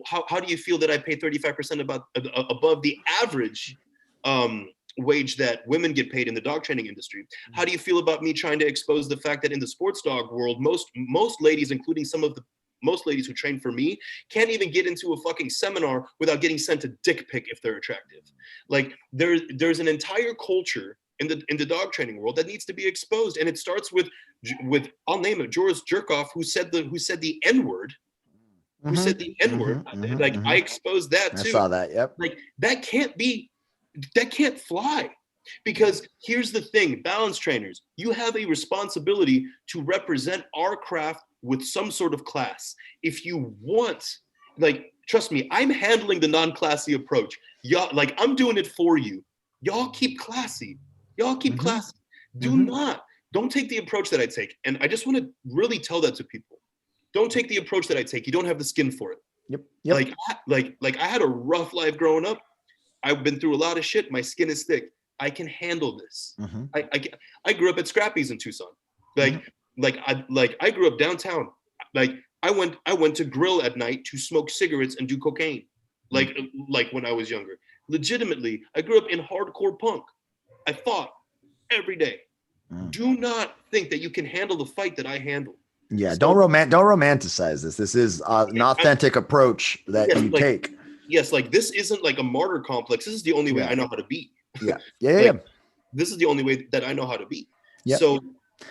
how do you feel that I pay 35% above the average wage that women get paid in the dog training industry? How do you feel about me trying to expose the fact that in the sports dog world, most ladies, including most ladies who train for me, can't even get into a fucking seminar without getting sent a dick pic if they're attractive. Like there's an entire culture in the dog training world that needs to be exposed, and it starts with I'll name it, Joris Jerkoff, who said the N-word. Who said the N-word? I exposed that too. I saw that. Yep. Like that can't fly, because here's the thing, balance trainers, you have a responsibility to represent our craft with some sort of class. If you want, like, trust me, I'm handling the non-classy approach. Y'all, like, I'm doing it for you. Y'all keep classy. Classy. Don't take the approach that I take. And I just want to really tell that to people. Don't take the approach that I take. You don't have the skin for it. Yep. Like I had a rough life growing up. I've been through a lot of shit. My skin is thick. I can handle this. I grew up at Scrappy's in Tucson. I grew up downtown. Like I went to grill at night to smoke cigarettes and do cocaine. Like when I was younger. Legitimately, I grew up in hardcore punk. I fought every day. Do not think that you can handle the fight that I handle. Yeah, so, don't romanticize this. This is an authentic approach that you take. Yes, like this isn't like a martyr complex. This is the only way I know how to be. Yeah. This is the only way that I know how to be. Yeah. So,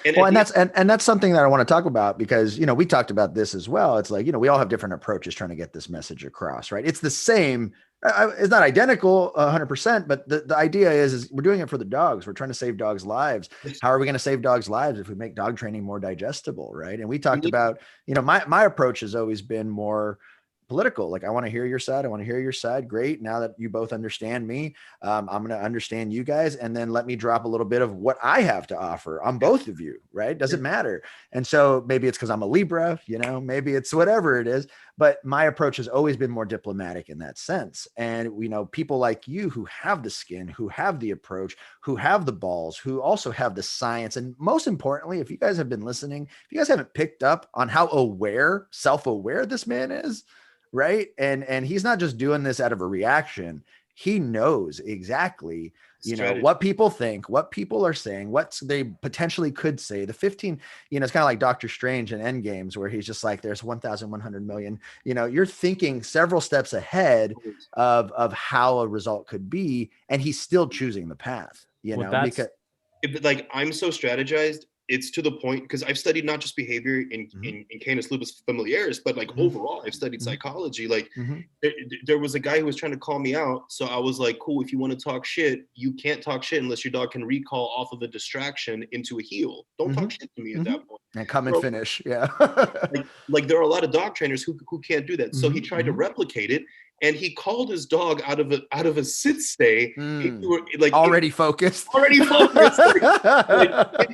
and that's something that I want to talk about, because we talked about this as well. It's like we all have different approaches trying to get this message across, right? It's the same. It's not identical 100%, but the idea is we're doing it for the dogs. We're trying to save dogs' lives. How are we going to save dogs' lives if we make dog training more digestible, right? And we talked about, my approach has always been more political. Like, I want to hear your side. I want to hear your side. Great. Now that you both understand me, I'm going to understand you guys, and then let me drop a little bit of what I have to offer on both of you, right? Doesn't matter. And so maybe it's because I'm a Libra, maybe it's whatever it is, but my approach has always been more diplomatic in that sense. And, people like you who have the skin, who have the approach, who have the balls, who also have the science. And most importantly, if you guys have been listening, if you guys haven't picked up on how self-aware this man is, right? And he's not just doing this out of a reaction. He knows exactly, what people think, what people are saying, what they potentially could say. The 15, it's kind of like Doctor Strange in Endgames, where he's just like, there's 1,100 million, you're thinking several steps ahead of how a result could be. And he's still choosing the path, because I'm so strategized. It's to the point, because I've studied not just behavior in Canis lupus familiaris, but overall, I've studied psychology. There was a guy who was trying to call me out. So I was like, cool, if you want to talk shit, you can't talk shit unless your dog can recall off of a distraction into a heel. Don't talk shit to me at that point. And come and finish. Yeah. like there are a lot of dog trainers who can't do that. So he tried to replicate it. and he called his dog out of a sit stay Already focused,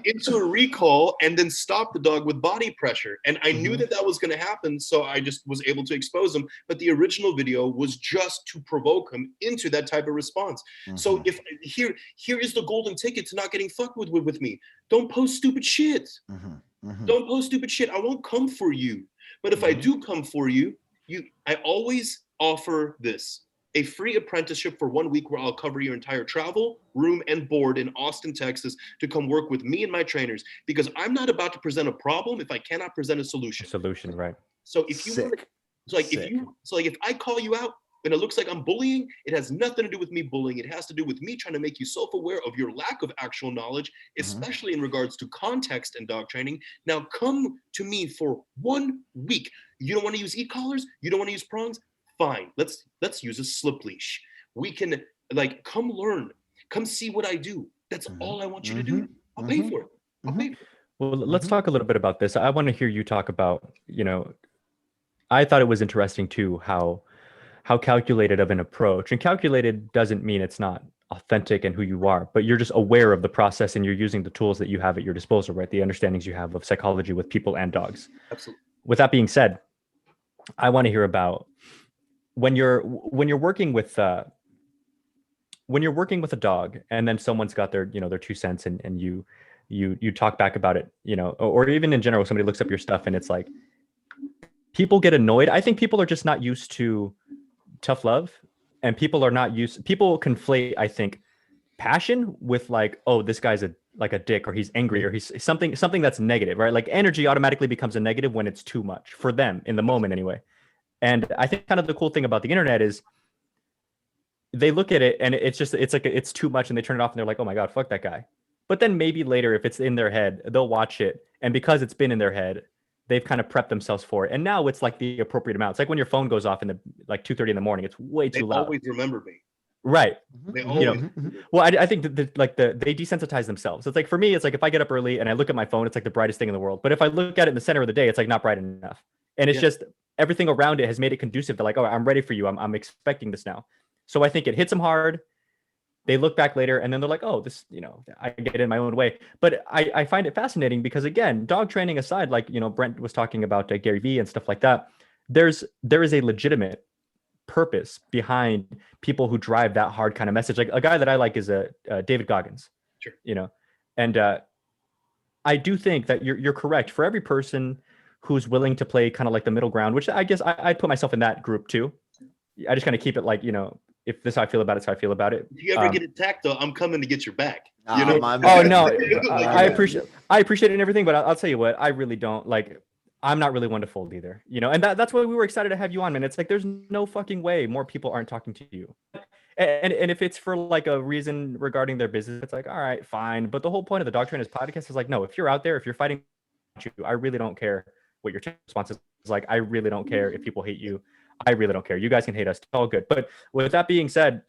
into a recall, and then stopped the dog with body pressure. And I knew that was going to happen, so I just was able to expose him. But the original video was just to provoke him into that type of response. So if here is the golden ticket to not getting fucked with me. Don't post stupid shit. Don't post stupid shit. I won't come for you. But if I do come for you, I always offer this: a free apprenticeship for 1 week where I'll cover your entire travel, room, and board in Austin, Texas, to come work with me and my trainers, because I'm not about to present a problem if I cannot present a solution. Right. So if you if I call you out and it looks like I'm bullying, it has nothing to do with me bullying. It has to do with me trying to make you self-aware of your lack of actual knowledge, especially in regards to context and dog training. Now come to me for 1 week. You don't want to use e-collars? You don't want to use prongs? Fine. Let's use a slip leash. We can come learn. Come see what I do. That's all I want you to do. I'll pay for it. I'll pay for it. Well, let's talk a little bit about this. I want to hear you talk about, I thought it was interesting too, how calculated of an approach, and calculated doesn't mean it's not authentic and who you are, but you're just aware of the process and you're using the tools that you have at your disposal, right? The understandings you have of psychology with people and dogs. Absolutely. With that being said, I want to hear about when you're working with a dog, and then someone's got their, their 2 cents, and you talk back about it, or even in general, somebody looks up your stuff and it's like, people get annoyed. I think people are just not used to tough love, and people conflate, I think, passion with oh, this guy's a dick, or he's angry, or he's something that's negative, right? Like energy automatically becomes a negative when it's too much for them in the moment anyway. And I think kind of the cool thing about the internet is they look at it and it's too much, and they turn it off and they're like, oh my God, fuck that guy. But then maybe later, if it's in their head, they'll watch it, and because it's been in their head, they've kind of prepped themselves for it. And now it's like the appropriate amount. It's like when your phone goes off in the 2:30 in the morning, it's way too loud. They always remember me. Right. They always. Well, I think that they desensitize themselves. It's like, for me, it's like if I get up early and I look at my phone, it's like the brightest thing in the world. But if I look at it in the center of the day, it's like not bright enough. And it's just everything around it has made it conducive to oh, I'm ready for you. I'm expecting this now. So I think it hits them hard. They look back later and then they're like, oh, this, I get it in my own way. But I find it fascinating because, again, dog training aside, Brent was talking about Gary Vee and stuff like that, there is a legitimate purpose behind people who drive that hard kind of message. Like a guy that I like is David Goggins. Sure. And I do think that you're correct. For every person who's willing to play kind of like the middle ground, which I guess I'd put myself in that group too. I just kind of keep it if this is how I feel about it, so I feel about it. If you ever get attacked, though, I'm coming to get your back. Oh no, I appreciate it and everything, but I'll tell you what, I really don't I'm not really one to fold either, and that's why we were excited to have you on, man. It's like, there's no fucking way more people aren't talking to you. And if it's for a reason regarding their business, it's like, all right, fine. But the whole point of the Dog Trainers podcast is no, if you're out there, if you're fighting, I really don't care what your response is like. I really don't care if people hate you. I really don't care. You guys can hate us. It's all good. But with that being said,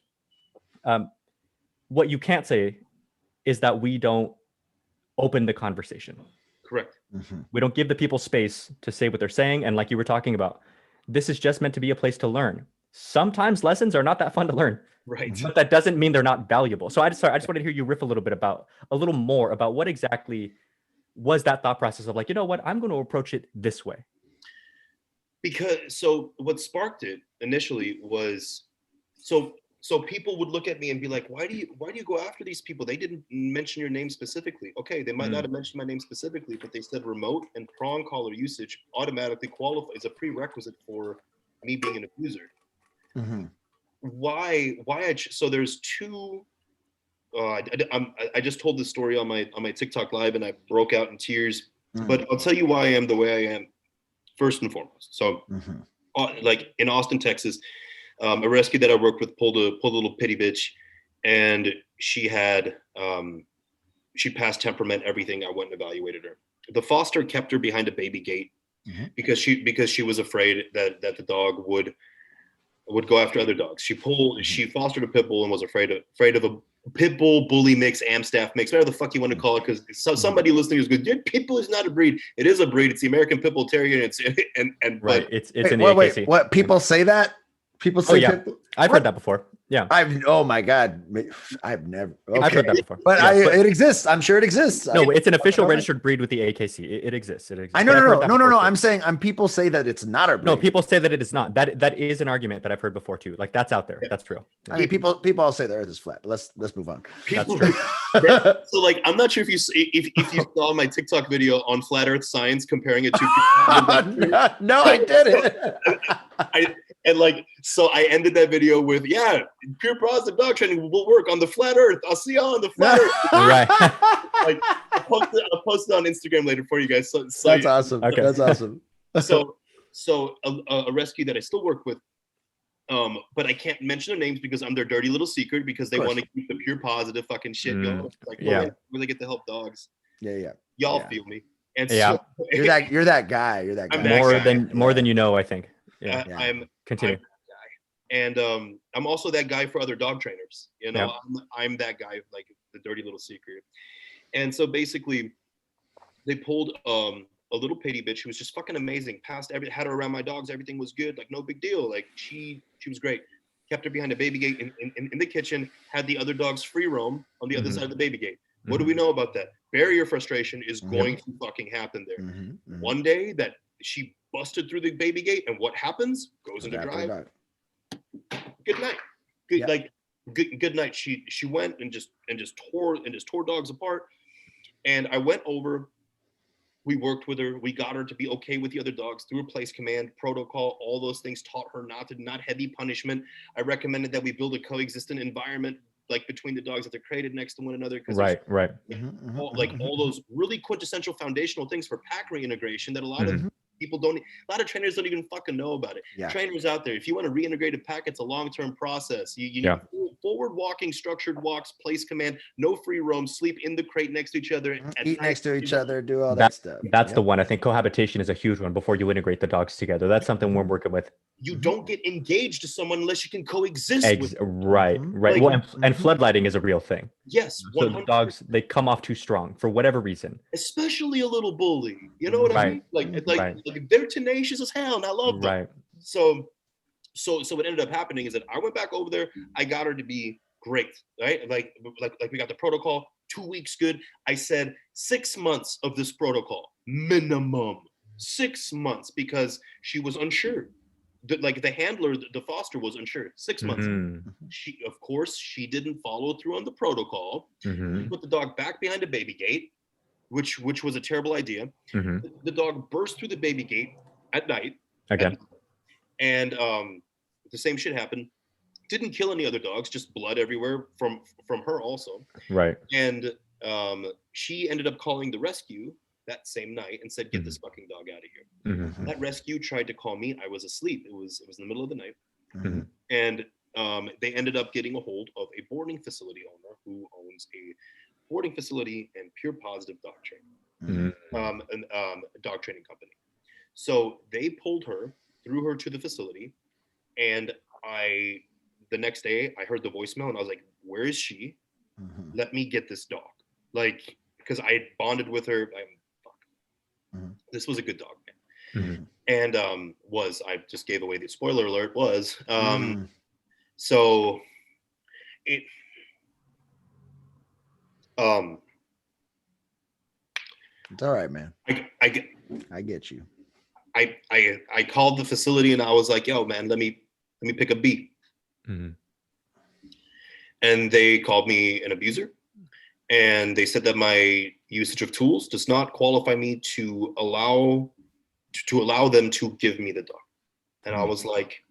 what you can't say is that we don't open the conversation. Correct. We don't give the people space to say what they're saying. And like you were talking about, this is just meant to be a place to learn. Sometimes lessons are not that fun to learn. Right. But that doesn't mean they're not valuable. So I just wanted to hear you riff a little more about what exactly was that thought process of you know what, I'm going to approach it this way. So what sparked it initially was, so people would look at me and be like, why do you go after these people? They didn't mention your name specifically. Okay, they might not have mentioned my name specifically, but they said remote and prong collar usage automatically qualify as a prerequisite for me being an abuser. So there's two. I just told this story on my TikTok live and I broke out in tears. But I'll tell you why I am the way I am. First and foremost. So in Austin, Texas, a rescue that I worked with pulled a little pity bitch, and she passed temperament, everything. I went and evaluated her. The foster kept her behind a baby gate because she was afraid that the dog would go after other dogs. She fostered a pit bull and was afraid of a pit bull bully mix, Amstaff mix, whatever the fuck you want to call it, because somebody listening is good. Pit bull is not a breed. It is a breed. It's the American Pit Bull Terrier. And right. It's in the AKC. What people say that? People Oh say yeah, I've heard that before. Yeah, Oh my God. I've never. Okay. I've heard that before. But Yeah, it exists. I'm sure it exists. no, it's an official All right. registered breed with the AKC. It exists. It exists. I know, But I've heard that before no. too. I'm saying people say that it's not a No, breed. people say that it is not. That is an argument that I've heard before too. Like that's out there. That's real. I mean, people all say the earth is flat. But let's move on. People, That's so like, I'm not sure if you saw my TikTok video on flat Earth science comparing it to. No, I didn't. And like, so I ended that video with, yeah, pure positive dog training will work on the flat Earth. I'll see y'all on the flat Earth. Right. Like, I'll post it on Instagram later for you guys. So That's awesome. Okay. That's awesome. So a rescue that I still work with, but I can't mention their names because I'm their dirty little secret because they want to keep the pure positive fucking shit going. Like, really get to help dogs. Yeah. Y'all feel me. And Yeah. so, You're that guy. You're that guy. I'm that more than you know, I think. Yeah. I'm Continue. that guy. And I'm also that guy for other dog trainers. You know, I'm that guy, like the dirty little secret. And so basically, they pulled a little pity bitch who was just fucking amazing. Had her around my dogs. Everything was good. Like no big deal. Like she was great. Kept her behind a baby gate in the kitchen. Had the other dogs free roam on the other side of the baby gate. What do we know about that? Barrier frustration is going to fucking happen there. One day that she busted through the baby gate, and what happens? Goes into drive. Good night. Good night. She went and just tore dogs apart. And I went over. We worked with her. We got her to be okay with the other dogs through a place command protocol. All those things taught her not heavy punishment. I recommended that we build a coexistent environment like between the dogs that they're created next to one another. Right. All those really quintessential foundational things for pack reintegration that a lot of people don't. A lot of trainers don't even fucking know about it. Yeah. Trainers out there, if you want to reintegrate a pack, it's a long-term process. You need forward walking, structured walks, place command, no free roam, sleep in the crate next to each other, eat next to each other, do all that stuff. That's the one. I think cohabitation is a huge one before you integrate the dogs together. That's something we're working with. You don't get engaged to someone unless you can coexist with them. Right. Like, well, and floodlighting is a real thing. Yes. So the dogs, they come off too strong for whatever reason. Especially a little bully. You know what I mean? Like they're tenacious as hell, and I love them. Right. So what ended up happening is that I went back over there. I got her to be great, right? Like we got the protocol, 2 weeks good. I said 6 months of this protocol, minimum 6 months, because she was unsure. Like the handler, the foster was unsure. 6 months. She didn't follow through on the protocol. Put the dog back behind a baby gate, which was a terrible idea. The dog burst through the baby gate at night. Okay. And the same shit happened. Didn't kill any other dogs, just blood everywhere from her also. Right. And she ended up calling the rescue that same night and said, "Get this fucking dog out of here." That rescue tried to call me. I was asleep. It was in the middle of the night. And they ended up getting a hold of a boarding facility owner who owns a boarding facility and pure positive dog training, a dog training company. So they pulled her, threw her to the facility, and the next day I heard the voicemail and I was like, "Where is she? Let me get this dog." Like, because I had bonded with her. This was a good dog, man. And I just gave away the spoiler alert was so it it's all right, man. I get you. I called the facility and I was like, "Yo, man, let me pick a beat." And they called me an abuser, and they said that my usage of tools does not qualify me to allow them to give me the dog. And I was like,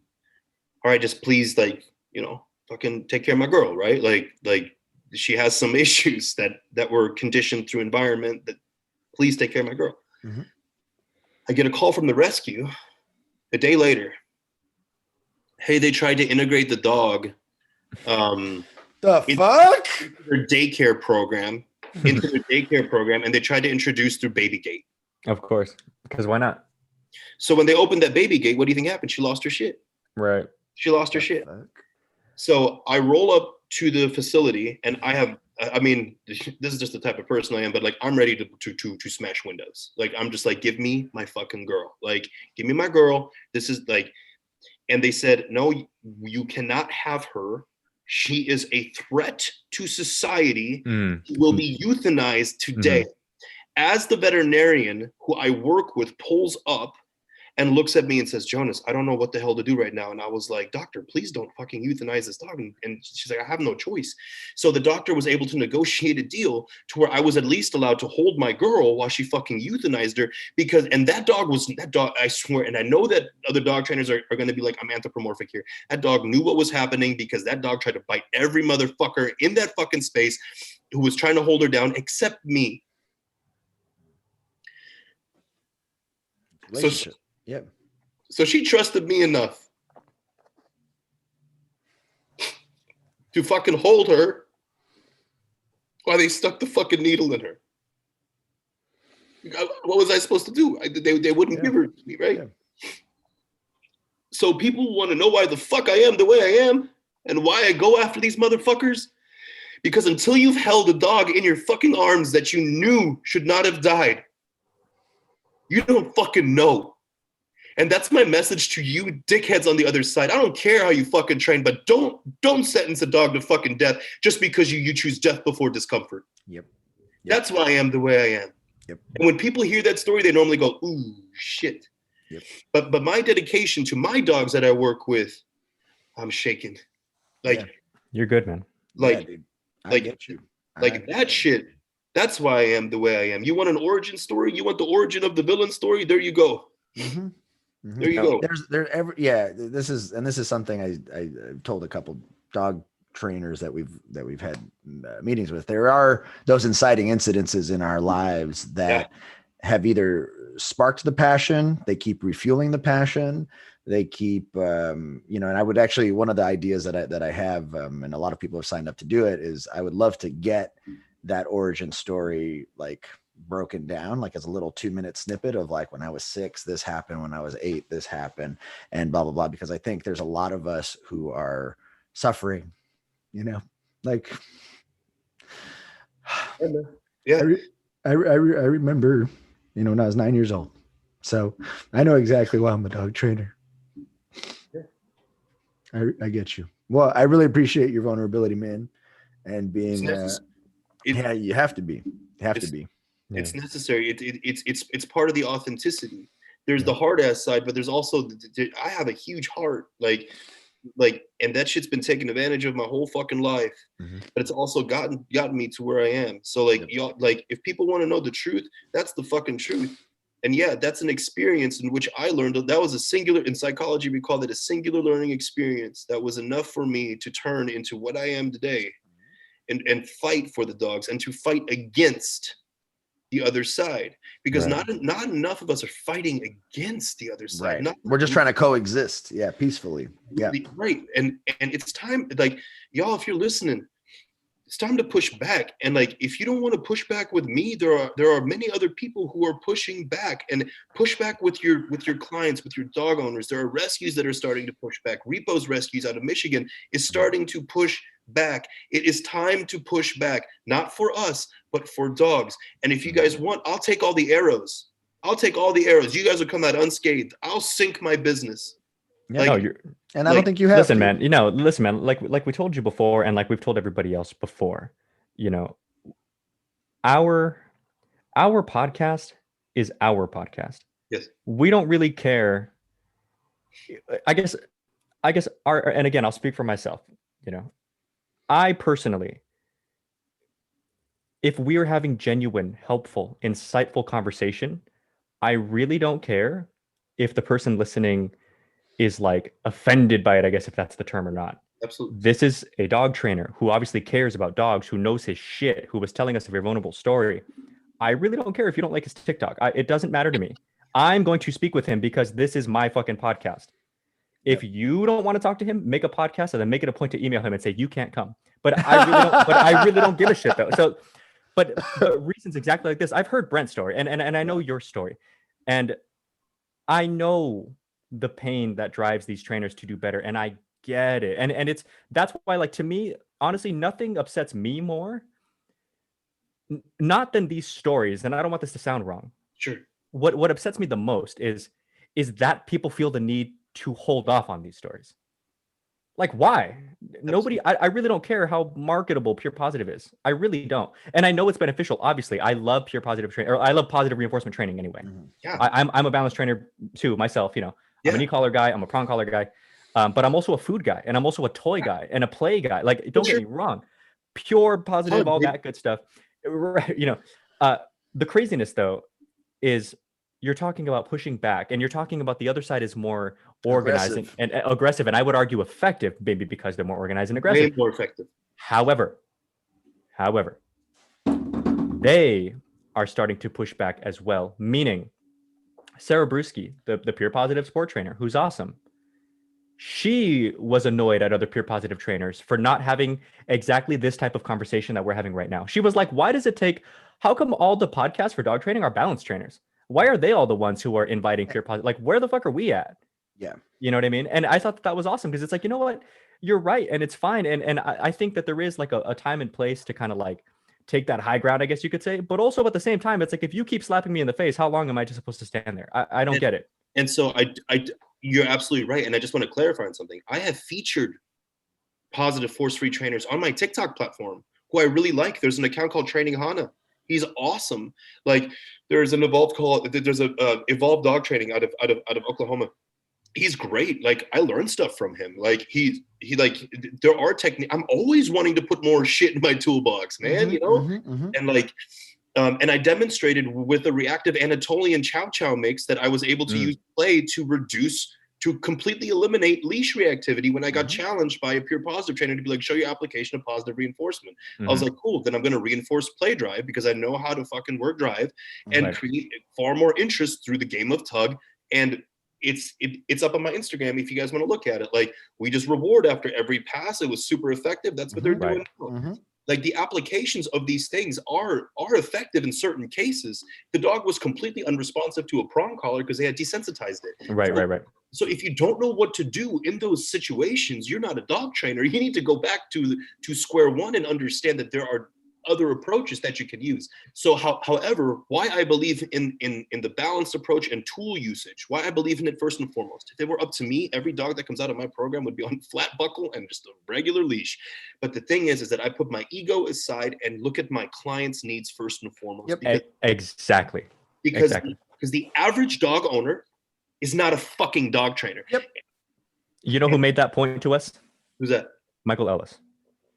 "All right, just please, like, you know, fucking take care of my girl, right? Like she has some issues that were conditioned through environment. That please take care of my girl." I get a call from the rescue a day later. "Hey, they tried to integrate the dog the fuck? into their daycare program, and they tried to introduce through baby gate." Of course, because why not? So when they opened that baby gate, what do you think happened? She lost her shit. Right. She lost her shit. So I roll up to the facility, and I mean, this is just the type of person I am, but like, I'm ready to smash windows. Like, I'm just like, give me my fucking girl. Like, give me my girl. This is like, And they said, no, you cannot have her. She is a threat to society. She will be euthanized today. As the veterinarian who I work with pulls up and looks at me and says, Jonas, I don't know what the hell to do right now. And I was like, doctor, please don't fucking euthanize this dog. And she's like, I have no choice. So the doctor was able to negotiate a deal to where I was at least allowed to hold my girl while she fucking euthanized her. Because, and that dog, I swear, and I know that other dog trainers are going to be like, I'm anthropomorphic here. That dog knew what was happening because that dog tried to bite every motherfucker in that fucking space who was trying to hold her down except me. Relationship. Yep. So she trusted me enough to fucking hold her while they stuck the fucking needle in her. What was I supposed to do? They wouldn't give her to me, right? Yeah. So people want to know why the fuck I am the way I am and why I go after these motherfuckers. Because until you've held a dog in your fucking arms that you knew should not have died, you don't fucking know. And that's my message to you dickheads on the other side. I don't care how you fucking train, but don't sentence a dog to fucking death just because you choose death before discomfort. Yep. That's why I am the way I am. Yep. And when people hear that story, they normally go, ooh, shit. Yep. But my dedication to my dogs that I work with, I'm shaking. Like, you're good, man. Like, dude. I get you. That shit. That's why I am the way I am. You want an origin story? You want the origin of the villain story? There you go. Mm-hmm. Mm-hmm. There you go. This is something I told a couple dog trainers that we've had meetings with. There are those inciting incidences in our lives that have either sparked the passion, they keep refueling the passion, they keep and I would actually, one of the ideas that I have and a lot of people have signed up to do it is I would love to get that origin story like broken down like as a little 2-minute snippet of like when I was 6 this happened, when I was 8 this happened, and blah blah blah, because I think there's a lot of us who are suffering, like I remember when I was 9 years old, so I know exactly why I'm a dog trainer. I get you. Well, I really appreciate your vulnerability, man, and being you have to be. It's necessary. It's part of the authenticity. There's the hard ass side, but there's also I have a huge heart, like, and that shit's been taken advantage of my whole fucking life. Mm-hmm. But it's also gotten me to where I am. So y'all, if people want to know the truth, that's the fucking truth. And that's an experience in which I learned that was a singular, in psychology we call it a singular learning experience that was enough for me to turn into what I am today, and fight for the dogs and to fight against the other side, because not enough of us are fighting against the other side. Right. We're just trying to coexist, peacefully. Yeah, right. And it's time, y'all, if you're listening, it's time to push back. And if you don't want to push back with me, there are many other people who are pushing back, and push back with your clients, with your dog owners. There are rescues that are starting to push back. Repos Rescues out of Michigan is starting to push back. It is time to push back, not for us, but for dogs. And if you guys want, I'll take all the arrows. You guys will come out unscathed. I'll sink my business. Yeah, I don't think you have listen, to. man, like we told you before, and like we've told everybody else before, our podcast is our podcast. Yes. We don't really care. I guess and again, I'll speak for myself, I personally, if we are having genuine, helpful, insightful conversation, I really don't care if the person listening is offended by it, I guess, if that's the term or not. Absolutely. This is a dog trainer who obviously cares about dogs, who knows his shit, who was telling us a very vulnerable story. I really don't care if you don't like his TikTok. It doesn't matter to me. I'm going to speak with him because this is my fucking podcast. If you don't want to talk to him, make a podcast and then make it a point to email him and say, you can't come. But I really don't give a shit though. So, but reasons exactly like this. I've heard Brent's story and I know your story, and I know the pain that drives these trainers to do better, and I get it. And that's why, to me, honestly, nothing upsets me more, not than these stories. And I don't want this to sound wrong. Sure. What upsets me the most is that people feel the need to hold off on these stories. Like, why? Nobody, I really don't care how marketable pure positive is. I really don't. And I know it's beneficial. Obviously, I love pure positive training, or I love positive reinforcement training anyway. Yeah. I'm a balance trainer too, myself. I'm an e-collar guy, I'm a prong collar guy. But I'm also a food guy, and I'm also a toy guy and a play guy. Like, don't get me wrong, pure positive, all that good stuff. The craziness though is you're talking about pushing back, and you're talking about the other side is more organizing and aggressive, and I would argue effective, maybe because they're more organized and aggressive. Way more effective. However, they are starting to push back as well. Meaning, Sarah Brewski, the pure positive sport trainer, who's awesome, she was annoyed at other pure positive trainers for not having exactly this type of conversation that we're having right now. She was like, why does it take, how come all the podcasts for dog training are balance trainers? Why are they all the ones who are inviting pure positive? Like, where the fuck are we at? Yeah. You know what I mean? And I thought that was awesome, because it's like, you know what? You're right. And it's fine. And I think that there is like a time and place to kind of like take that high ground, I guess you could say. But also at the same time, it's like, if you keep slapping me in the face, how long am I just supposed to stand there? I don't get it. And so you're absolutely right. And I just want to clarify on something. I have featured positive force-free trainers on my TikTok platform who I really like. There's an account called Training Hana. He's awesome. Like, there's an evolved evolved dog training out of Oklahoma. He's great. Like, I learned stuff from him. Like, he like, there are techniques. I'm always wanting to put more shit in my toolbox, man. And like, and I demonstrated with a reactive Anatolian chow chow mix that I was able to use play to completely eliminate leash reactivity when I got challenged by a pure positive trainer to be like, show your application of positive reinforcement. I was like, cool, then I'm going to reinforce play drive, because I know how to fucking work drive and create far more interest through the game of tug. And it's up on my Instagram if you guys want to look at it. Like, we just reward after every pass. It was super effective. That's what they're doing now. Like, the applications of these things are effective in certain cases. The dog was completely unresponsive to a prong collar because they had desensitized it. Right. So if you don't know what to do in those situations, you're not a dog trainer. You need to go back to square one and understand that there are other approaches that you can use. So however, why I believe in the balanced approach and tool usage, why I believe in it first and foremost. If it were up to me, every dog that comes out of my program would be on flat buckle and just a regular leash. But the thing is that I put my ego aside and look at my client's needs first and foremost. Yep. Exactly. Because the average dog owner is not a fucking dog trainer. Yep. You know who made that point to us? Who's that? Michael Ellis.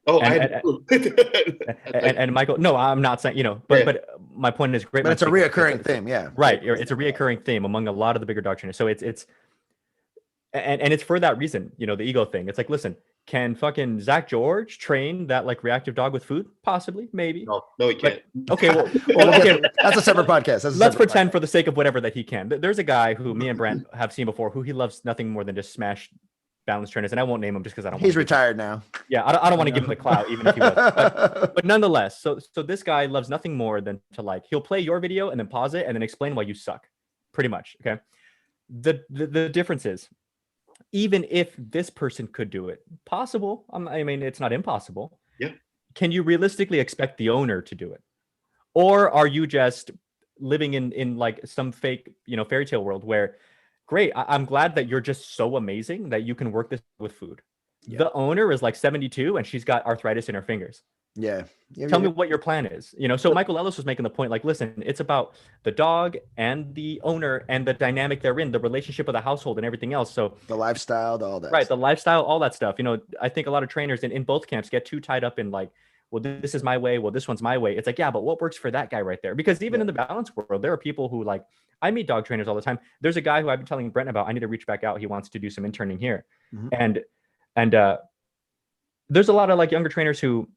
Oh, and Michael, no, I'm not saying, but my point is great. But it's a reoccurring theme. Yeah. Right. It's a reoccurring theme among a lot of the bigger dog trainers. So it's for that reason, the ego thing. It's like, listen, can fucking Zach George train that like reactive dog with food? Possibly, maybe. No, he can't. Okay, okay. That's a separate podcast. Let's pretend for the sake of whatever that he can. There's a guy who me and Brent have seen before who he loves nothing more than just smash balance trainers, and I won't name him just because I don't. He's retired now. Yeah, I don't want to give him the clout, even if he was. But nonetheless, so this guy loves nothing more than to like, he'll play your video and then pause it and then explain why you suck, pretty much. Okay. The difference is, even if this person could do it, possible. I mean, it's not impossible. Yeah. Can you realistically expect the owner to do it, or are you just living in like some fake, fairy tale world where? Great. I'm glad that you're just so amazing that you can work this with food. Yeah. The owner is like 72 and she's got arthritis in her fingers. Yeah. Tell me what your plan is. So Michael Ellis was making the point, like, listen, it's about the dog and the owner and the dynamic they're in, the relationship of the household and everything else. So the lifestyle, all that. Right. The lifestyle, all that stuff. I think a lot of trainers in both camps get too tied up in like, well, this is my way. Well, this one's my way. It's like, yeah, but what works for that guy right there? Because even in the balance world, there are people who like, I meet dog trainers all the time. There's a guy who I've been telling Brent about. I need to reach back out. He wants to do some interning here. And there's a lot of like younger trainers who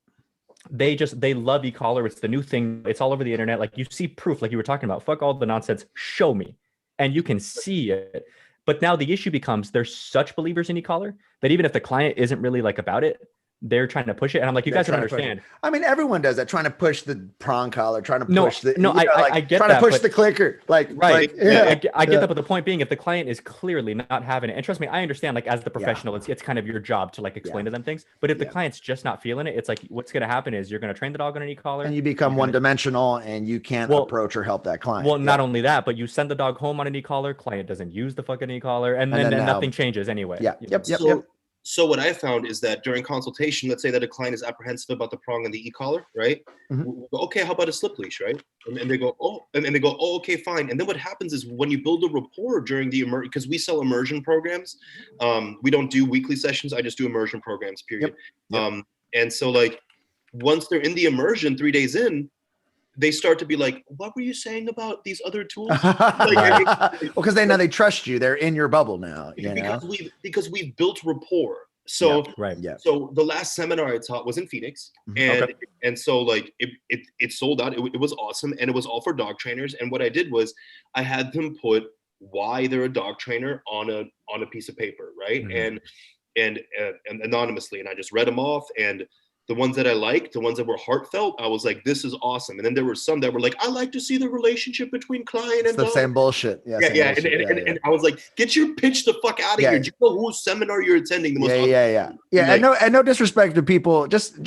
they love e-collar. It's the new thing. It's all over the internet. Like, you see proof, like you were talking about. Fuck all the nonsense. Show me. And you can see it. But now the issue becomes, they're such believers in e-collar that even if the client isn't really like about it, they're trying to push it. And I'm like, you They're guys don't trying to push it. understand. I mean, everyone does that, trying to push the prong collar, trying to No, push the, no, you know, I get trying that, to push but the clicker. Like, right. like, I get that. But the point being, if the client is clearly not having it, and trust me, I understand, like as the professional, it's kind of your job to like explain to them things. But if the client's just not feeling it, it's like, what's going to happen is you're going to train the dog on an e-collar. And you become one dimensional and you can't approach or help that client. Well, not only that, but you send the dog home on an e-collar, client doesn't use the fucking e-collar, and then nothing changes anyway. Yeah. Yep. So what I found is that during consultation, let's say that a client is apprehensive about the prong and the e-collar, right? We'll go, okay, how about a slip leash, right? And they go, oh, and they go, oh, okay, fine. And then what happens is when you build a rapport during the because we sell immersion programs, we don't do weekly sessions. I just do immersion programs, period. Yep. And so like once they're in the immersion 3 days in, they start to be like, what were you saying about these other tools? Well, because they trust you. They're in your bubble now. Because we've built rapport. So so the last seminar I taught was in Phoenix, and so like it sold out. It was awesome, and it was all for dog trainers. And what I did was I had them put why they're a dog trainer on a piece of paper, right? And anonymously, and I just read them off. And the ones that I liked, the ones that were heartfelt, I was like, this is awesome. And then there were some that were like, I like to see the relationship between client and dog. Same bullshit. And I was like, get your pitch the fuck out of here. Do you know whose seminar you're attending? The most and no disrespect to people. Just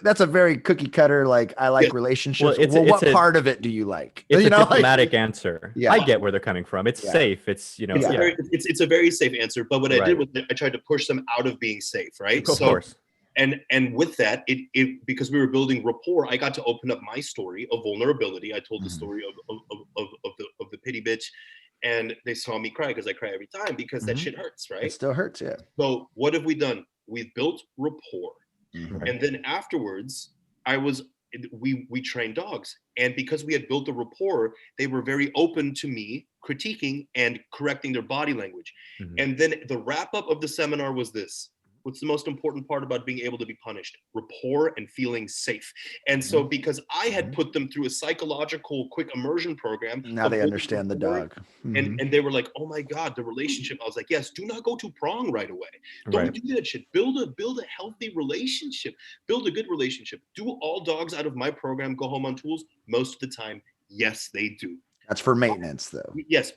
that's a very cookie cutter. Like, I like relationships. Well, what part of it do you like? It's a diplomatic answer. I get where they're coming from. It's safe. It's it's a very safe answer. But what I did was I tried to push them out of being safe, right? Of course. And with that, it because we were building rapport, I got to open up my story of vulnerability. I told the story of the pity bitch, and they saw me cry because I cry every time because that shit hurts, right? It still hurts, yeah. So what have we done? We've built rapport, and then afterwards, we trained dogs, and because we had built the rapport, they were very open to me critiquing and correcting their body language. And then the wrap up of the seminar was this. What's the most important part about being able to be punished? Rapport and feeling safe. And so because I had put them through a psychological quick immersion program. Now they understand the dog. And they were like, oh my God, the relationship. I was like, yes, do not go to prong right away. Don't do that shit. Build a healthy relationship. Build a good relationship. Do all dogs out of my program go home on tools? Most of the time, yes, they do. That's for maintenance though. Yes.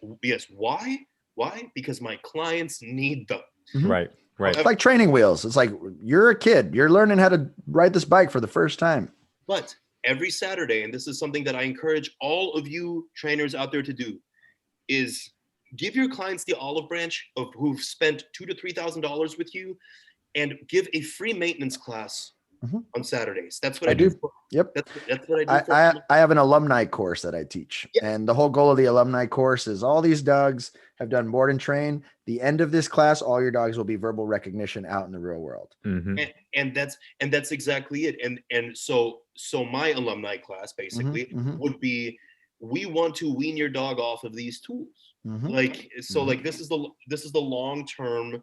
Why? Because my clients need them. Right. It's like training wheels. It's like you're a kid. You're learning how to ride this bike for the first time. But every Saturday, and this is something that I encourage all of you trainers out there to do, is give your clients the olive branch of who've spent $2,000 to $3,000 with you, and give a free maintenance class on Saturdays. That's what I do. Yep. That's what I do. I have an alumni course that I teach. Yep. And the whole goal of the alumni course is all these dogs have done board and train. The end of this class, all your dogs will be verbal recognition out in the real world. And that's exactly it. And so my alumni class basically would be, we want to wean your dog off of these tools. Like, so like this is the long-term,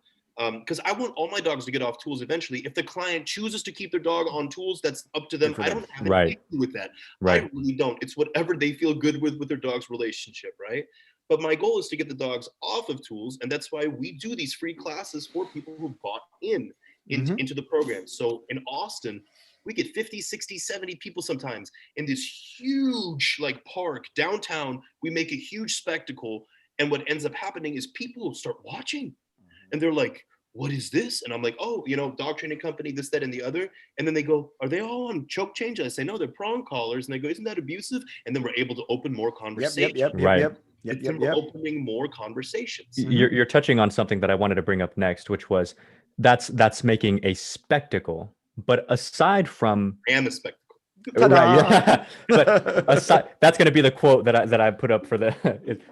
because I want all my dogs to get off tools eventually. If the client chooses to keep their dog on tools, that's up to them. I don't have anything to do with that. I really don't. It's whatever they feel good with their dog's relationship, right? But my goal is to get the dogs off of tools, and that's why we do these free classes for people who bought into the program. So in Austin, we get 50, 60, 70 people sometimes in this huge like park downtown. We make a huge spectacle, and what ends up happening is people start watching. And they're like, what is this? And I'm like, oh, dog training company, this, that, and the other. And then they go, are they all on choke change? I say, no, they're prong collars. And they go, isn't that abusive? And then we're able to open more conversations. We're opening more conversations. You're touching on something that I wanted to bring up next, which was that's making a spectacle. But aside from... I am a spectacle. But aside, that's going to be the quote that I put up for the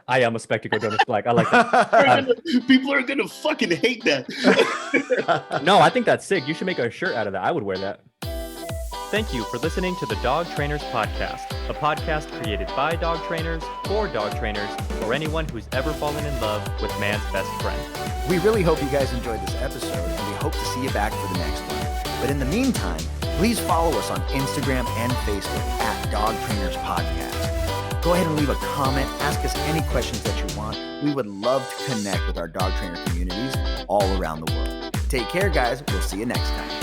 I am a spectacle, Jonas Black. I like that. People are going to fucking hate that. No, I think that's sick. You should make a shirt out of that. I would wear that. Thank you for listening to the Dog Trainers Podcast, a podcast created by dog trainers, for dog trainers, or anyone who's ever fallen in love with man's best friend. We really hope you guys enjoyed this episode, and we hope to see you back for the next one. But in the meantime, please follow us on Instagram and Facebook at Dog Trainers Podcast. Go ahead and leave a comment. Ask us any questions that you want. We would love to connect with our dog trainer communities all around the world. Take care, guys. We'll see you next time.